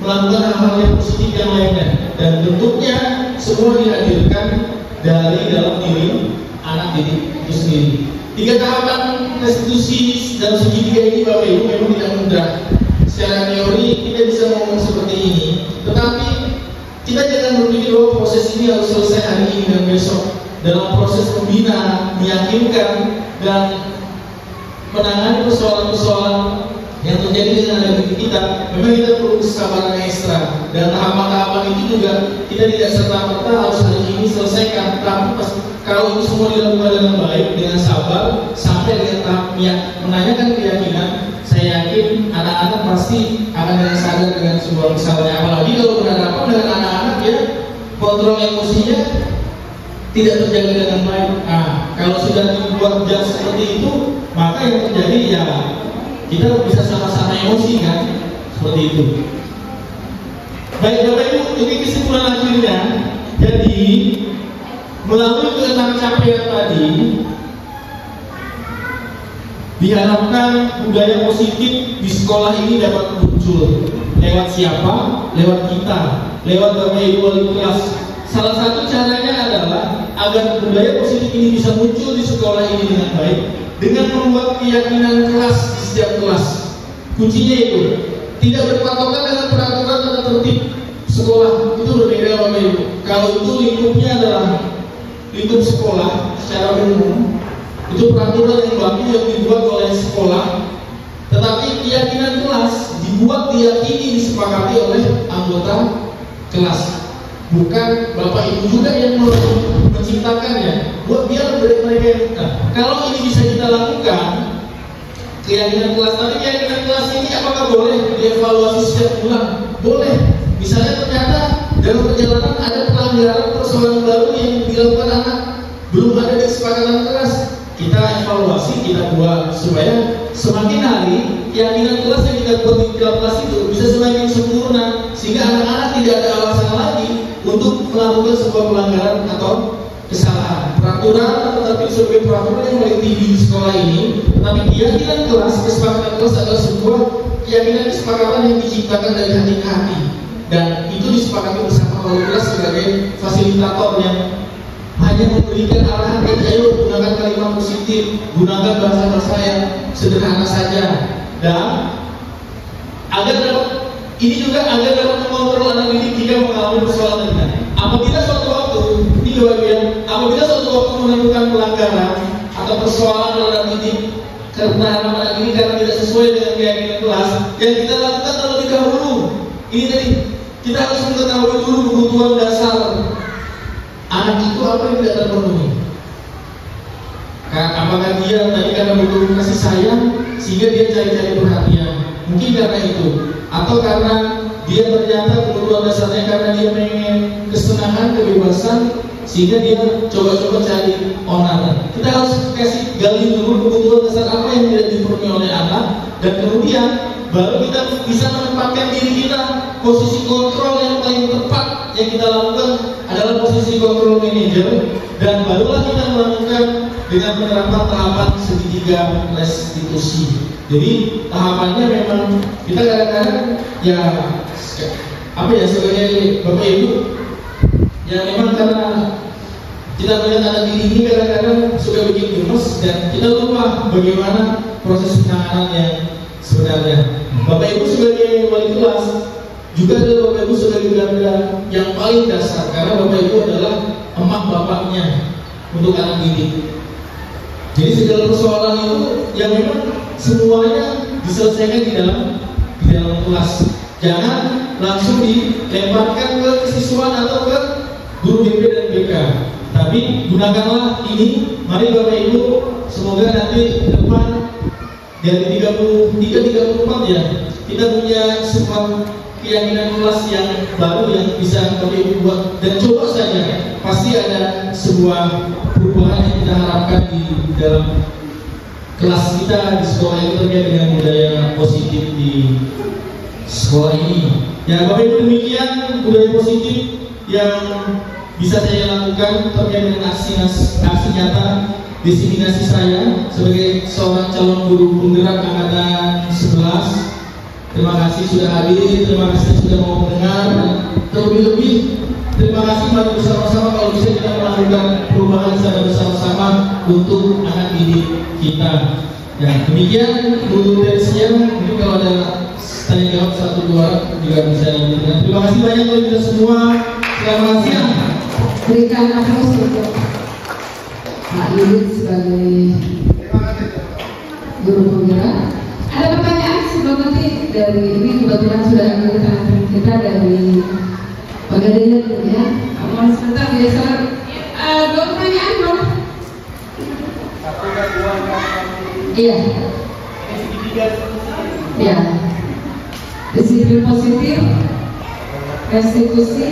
melakukan hal-hal yang positif yang lainnya, dan bentuknya semua dihadirkan dari dalam diri anak didik itu sendiri. 3 tahapan restitusi dalam segitiga ini Bapak Ibu memang tidak mudah. Secara teori kita bisa ngomong seperti ini, tetapi kita jangan berpikir bahwa proses ini harus selesai hari ini dan besok. Dalam proses membina, meyakinkan, dan menangani persoalan-persoalan yang terjadi dengan negeri kita, memang kita perlu kesabaran ekstra. Dan tahapan-tahapan itu juga kita tidak serta-merta harus hari ini selesaikan. Tapi kalau itu semua dilakukan dengan baik, dengan sabar, sampai dengan tahap menanyakan keyakinan, saya yakin anak-anak pasti akan dengan sadar dengan sebuah kesalahan. Apalagi kalau berhadapan dengan anak-anak ya kontrol emosinya tidak terjaga dengan baik. Nah, kalau sudah dibuat jam seperti itu, maka yang terjadi ya kita bisa sama-sama emosi kan, seperti itu. Baik Bapak Ibu, ini kesimpulan akhirnya. Jadi melalui keenam capaian tadi, diharapkan budaya positif di sekolah ini dapat muncul. Lewat siapa? Lewat kita, lewat Bapak Ibu wali kelas. Salah satu caranya adalah agar budaya positif ini bisa muncul di sekolah ini dengan baik, dengan membuat keyakinan kelas di setiap kelas. Kuncinya itu tidak berpatokan dengan peraturan tertib sekolah itu berbeda Bapak Ibu. Kalau itu lingkupnya adalah lingkup sekolah secara umum, itu peraturan yang baku yang dibuat oleh sekolah. Tetapi keyakinan kelas dibuat, diyakini, disepakati oleh anggota kelas. Bukan Bapak Ibu juga yang menciptakannya. Buat biar mereka yang minta. Kalau ini bisa kita lakukan, keyakinan kelas, tapi keyakinan kelas ini apakah boleh dievaluasi setiap bulan? Boleh. Misalnya ternyata dalam perjalanan ada pelanggaran persoalan baru yang dilakukan anak, belum ada kesepakatan kelas, kita evaluasi, kita buat supaya semakin hari keyakinan kelas yang kita buat di kelas itu bisa semakin sempurna, sehingga anak-anak tidak ada alasan lagi untuk melakukan sebuah pelanggaran atau kesalahan. Peraturan atau tertib sebagai peraturan yang paling tinggi di sekolah ini, tetapi keyakinan kelas, kesepakatan kelas adalah sebuah keyakinan kesepakatan yang diciptakan dari hati ke hati, dan itu disepakati bersama oleh kelas sebagai fasilitator yang hanya memberikan arahan, ayo gunakan kalimat positif, gunakan bahasa yang sederhana saja, dan agar ini juga agar dapat mengontrol anak didik jika mengalami persoalan dengan. Apabila suatu waktu, ini bagian, apabila suatu waktu menemukan pelanggaran atau persoalan dalam didik karena anak ini karena tidak sesuai dengan keyakinan kelas, yang kita lakukan terlebih dahulu. Ini tadi kita harus mengetahui dulu kebutuhan dasar anak itu apa yang tidak terpenuhi. Apakah dia tadi karena butuh kasih sayang sehingga dia cari-cari perhatian? Mungkin karena itu, atau karena dia ternyata kebutuhan dasarnya karena dia pengen kesenangan, kebebasan, sehingga dia coba-coba cari onar. Kita harus kasih gali dulu kebutuhan dasar apa yang tidak dipenuhi oleh anak, dan kemudian baru kita bisa menempatkan diri kita. Posisi kontrol yang paling tepat yang kita lakukan adalah posisi kontrol manager, dan barulah kita melakukan dengan penerapan tahapan segitiga restitusi. Jadi tahapannya memang kita kadang-kadang ya apa ya, sebagai Bapak Ibu ya memang karena kita melihat anak didik ini kadang-kadang suka bikin gemes, dan kita lupa bagaimana proses penanganan yang sebenarnya. Bapak Ibu sebagai wali kelas juga adalah Bapak Ibu sebagai garda yang paling dasar, karena Bapak Ibu adalah emak bapaknya untuk anak didik. Jadi segala persoalan itu yang memang semuanya diselesaikan di dalam kelas. Jangan langsung dilemparkan ke kesiswaan atau ke guru BP dan BK. Tapi gunakanlah ini. Mari Bapak Ibu, semoga nanti ke depan dari 33-34 ya, kita punya sebuah keyakinan kelas yang baru yang bisa Bapak Ibu buat, dan coba saja, pasti ada sebuah perubahan yang kita harapkan di dalam kelas kita di sekolah itu terkait dengan budaya positif di sekolah ini. Ya Bapak Ibu, demikian budaya positif yang bisa saya lakukan terkait dengan aksi nyata diseminasi saya sebagai seorang calon guru penggerak angkatan 11. Terima kasih sudah hadir, terima kasih sudah mau mendengar, terlebih-lebih terima kasih mari bersama-sama kalau bisa kita melakukan perubahan secara bersama-sama untuk anak didik kita. Ya, demikian dulu dari saya. Mungkin kalau ada tanya jawab satu dua juga bisa dilakukan. Terima kasih banyak untuk kita semua. Selamat siang.
Berikan aplaus untuk Pak Yudit sebagai guru penggerak. Ada pertanyaan sebelum nanti dari ini kebetulan sudah ada rekan kita dari Pegadaian ya. Mohon sebentar biasa. Dua pertanyaan dong. Iya. Ya. Disiplin positif, restitusi.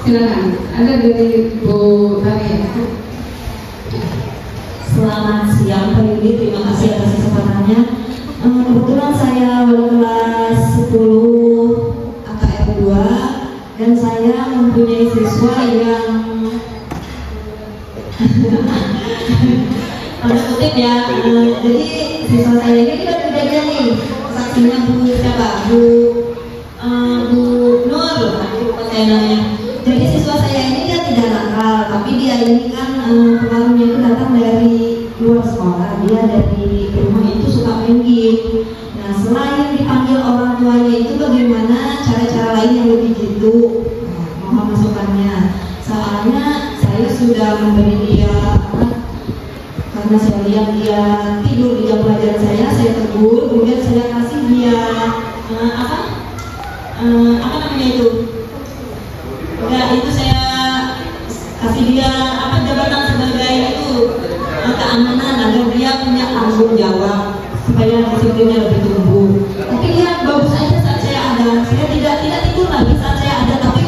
Silakan. Ada dari Bu Tania.
Selamat siang Pak Yudi, terima kasih atas kesempatannya. Kebetulan saya wali kelas 10 AKR 2 dan saya mempunyai siswa yang pada kutip ya, jadi siswa saya ini kita berbeda nih, saksinya Bu siapa? Bu Nur, lupa saya namanya. Jadi siswa saya ini dia tidak nakal, tapi dia ini kan pengaruhnya itu datang dari luar sekolah, dia dari rumah itu suka main game. Nah selain dipanggil orang tuanya itu bagaimana cara-cara lain kemudian dia tidur di jam pelajaran saya tegur, kemudian saya kasih dia apa namanya itu? Ya itu saya kasih dia jabatan sebagai itu keamanan agar dia punya tanggung jawab supaya disiplinnya lebih tumbuh. Tapi dia bagus aja saat saya ada. Saya tidak tidur lagi saat saya ada, tapi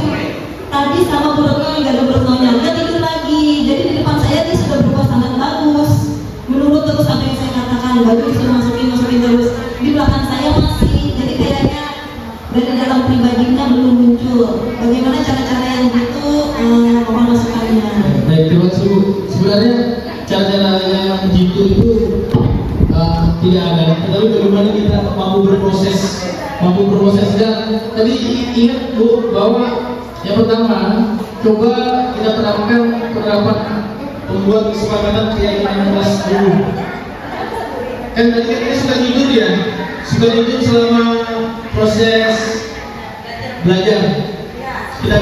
tadi sama Bu Retno nggak ada Bu Retnonya, dia tidur lagi. Jadi di depan saya dia sudah berubah sangat bagus. Menurut terus apa yang saya katakan, baju disuruh masukin terus. Di belakang saya masih, jadi kayaknya dari dalam pribadinya belum muncul. Bagaimana cara-cara yang gitu memasukkannya?
Baik, terima kasih Bu. Sebenarnya cara-cara yang gitu itu tidak ada, tetapi bagaimana kita mampu berproses dan tadi ingat Bu bahwa yang pertama coba kita terapkan penerapan membuat kesepakatan keyakinan kelas dulu. Kan tadi kita suka tidur selama proses belajar. Kita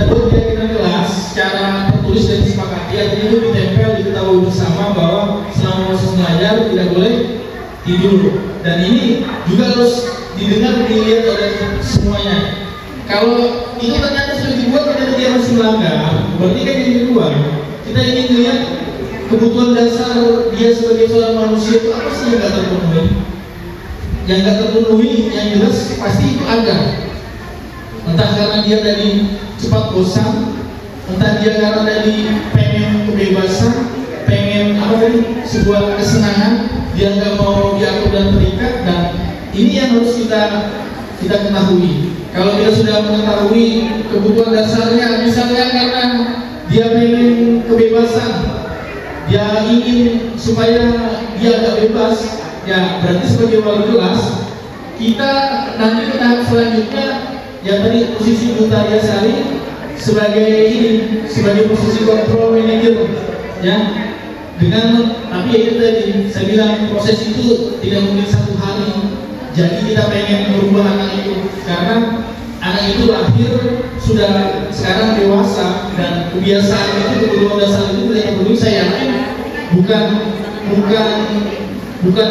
buat keyakinan kelas secara tertulis dan disepakati, artinya itu ditempel, diketahui bersama bahwa selama proses belajar tidak boleh tidur, dan ini juga harus didengar, dilihat oleh semuanya. Kalau itu ternyata sudah dibuat dan dia masih melanggar, berarti kan yang kedua kita ingin melihat kebutuhan dasar dia sebagai seorang manusia itu apa sih yang nggak terpenuhi. Yang nggak terpenuhi yang jelas pasti itu ada, entah karena dia tadi cepat bosan, entah dia karena tadi pengen kebebasan, pengen sebuah kesenangan, dia nggak mau diatur dan terikat. Dan ini yang harus kita ketahui. Kalau kita sudah mengetahui kebutuhan dasarnya, misalnya karena dia pengen kebebasan, dia ingin supaya dia agak bebas, ya berarti sebagai wali kelas kita nanti ke tahap selanjutnya yang tadi posisi Bu Talia Sari sebagai posisi kontrol manager, ya, dengan tapi itu tadi saya bilang proses itu tidak mungkin satu hari. Jadi kita pengen merubah anak itu karena anak itu lahir sudah sekarang dewasa, dan kebiasaan itu, kebutuhan dasar itu tidak perlu. Saya yakin bukan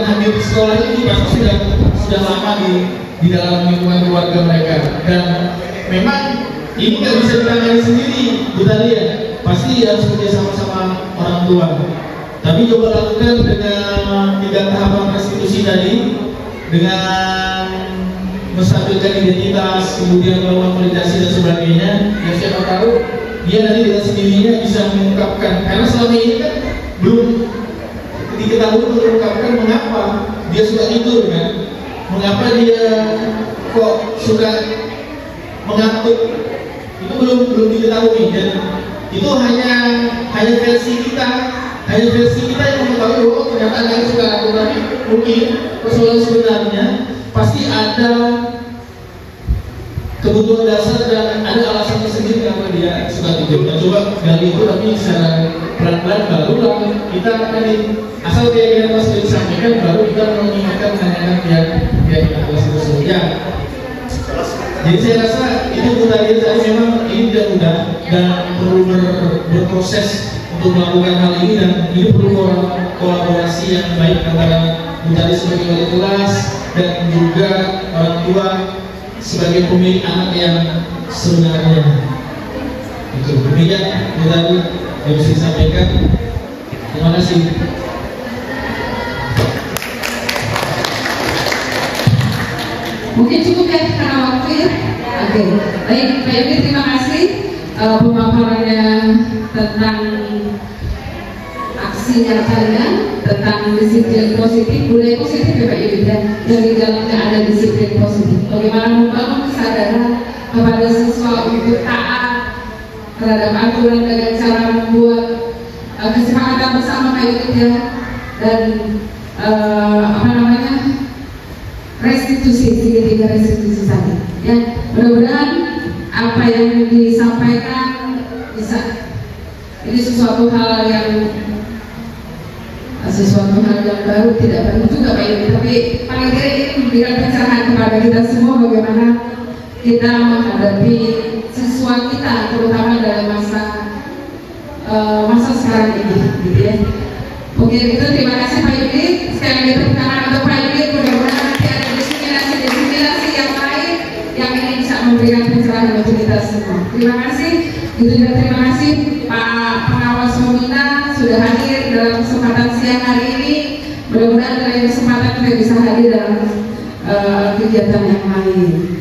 hanya di sekolah ini, pasti sudah lama di dalam lingkungan keluarga mereka. Dan memang ini nggak bisa ditangani sendiri, Bu Talia, pasti harus kerja sama orang tua. Tapi coba lakukan dengan 3 tahapan restitusi tadi, dengan menstabilkan identitas, kemudian melakukan validasi dan sebagainya. Yang siapa tahu dia nanti dengan sendirinya bisa mengungkapkan, karena selama ini kan belum diketahui mengungkapkan mengapa dia suka tidur, kan, mengapa dia kok suka mengantuk, itu belum diketahui. Dan itu hanya versi kita yang mengetahui. Oh, ternyata anak suka ngatur. Tapi mungkin persoalan sebenarnya pasti ada kebutuhan dasar dan ada alasannya sendiri kenapa dia suka tidur. Nah, coba gali itu, tapi secara pelan-pelan barulah kita tadi asal keyakinan kelas sudah disampaikan, baru kita mengingatkan keyakinan kelas tersebut. Ya. Jadi saya rasa itu budaya tadi memang ini tidak mudah dan perlu berproses untuk melakukan hal ini, dan ini perlu kolaborasi yang baik antara budaya sebagai wali kelas dan juga orang tua sebagai pemilik anak yang sebenarnya. Itu demikian budaya yang bisa disampaikan. Terima kasih.
Mungkin cukup ya karena waktu ya. Oke, baik Pak Yogi, terima kasih pemaparannya tentang aksi nyatanya, tentang disiplin positif, budaya positif ya Pak Yogi, dan di dalamnya ada disiplin positif. Bagaimana membangun kesadaran kepada siswa untuk taat terhadap aturan dengan cara membuat kesepakatan bersama Pak Yogi ya, dan restitusi, segitiga restitusi tadi. Ya, mudah-mudahan apa yang disampaikan bisa. Ini sesuatu hal yang baru, tidak baru juga Pak Yogi, tapi paling tidak ini memberikan pencerahan kepada kita semua bagaimana kita menghadapi siswa kita, terutama dalam masa sekarang ini, gitu ya. Oke, itu terima kasih Pak Yudit. Sekali lagi tepuk tangan untuk Pak Yudit. Mudah-mudahan nanti ada destinasi yang lain yang ini bisa memberikan pencerahan untuk kita semua. Terima kasih. Itu juga terima kasih Pak Pengawas Pembina sudah hadir dalam kesempatan siang hari ini. Mudah-mudahan dalam kesempatan kita bisa hadir dalam kegiatan yang lain.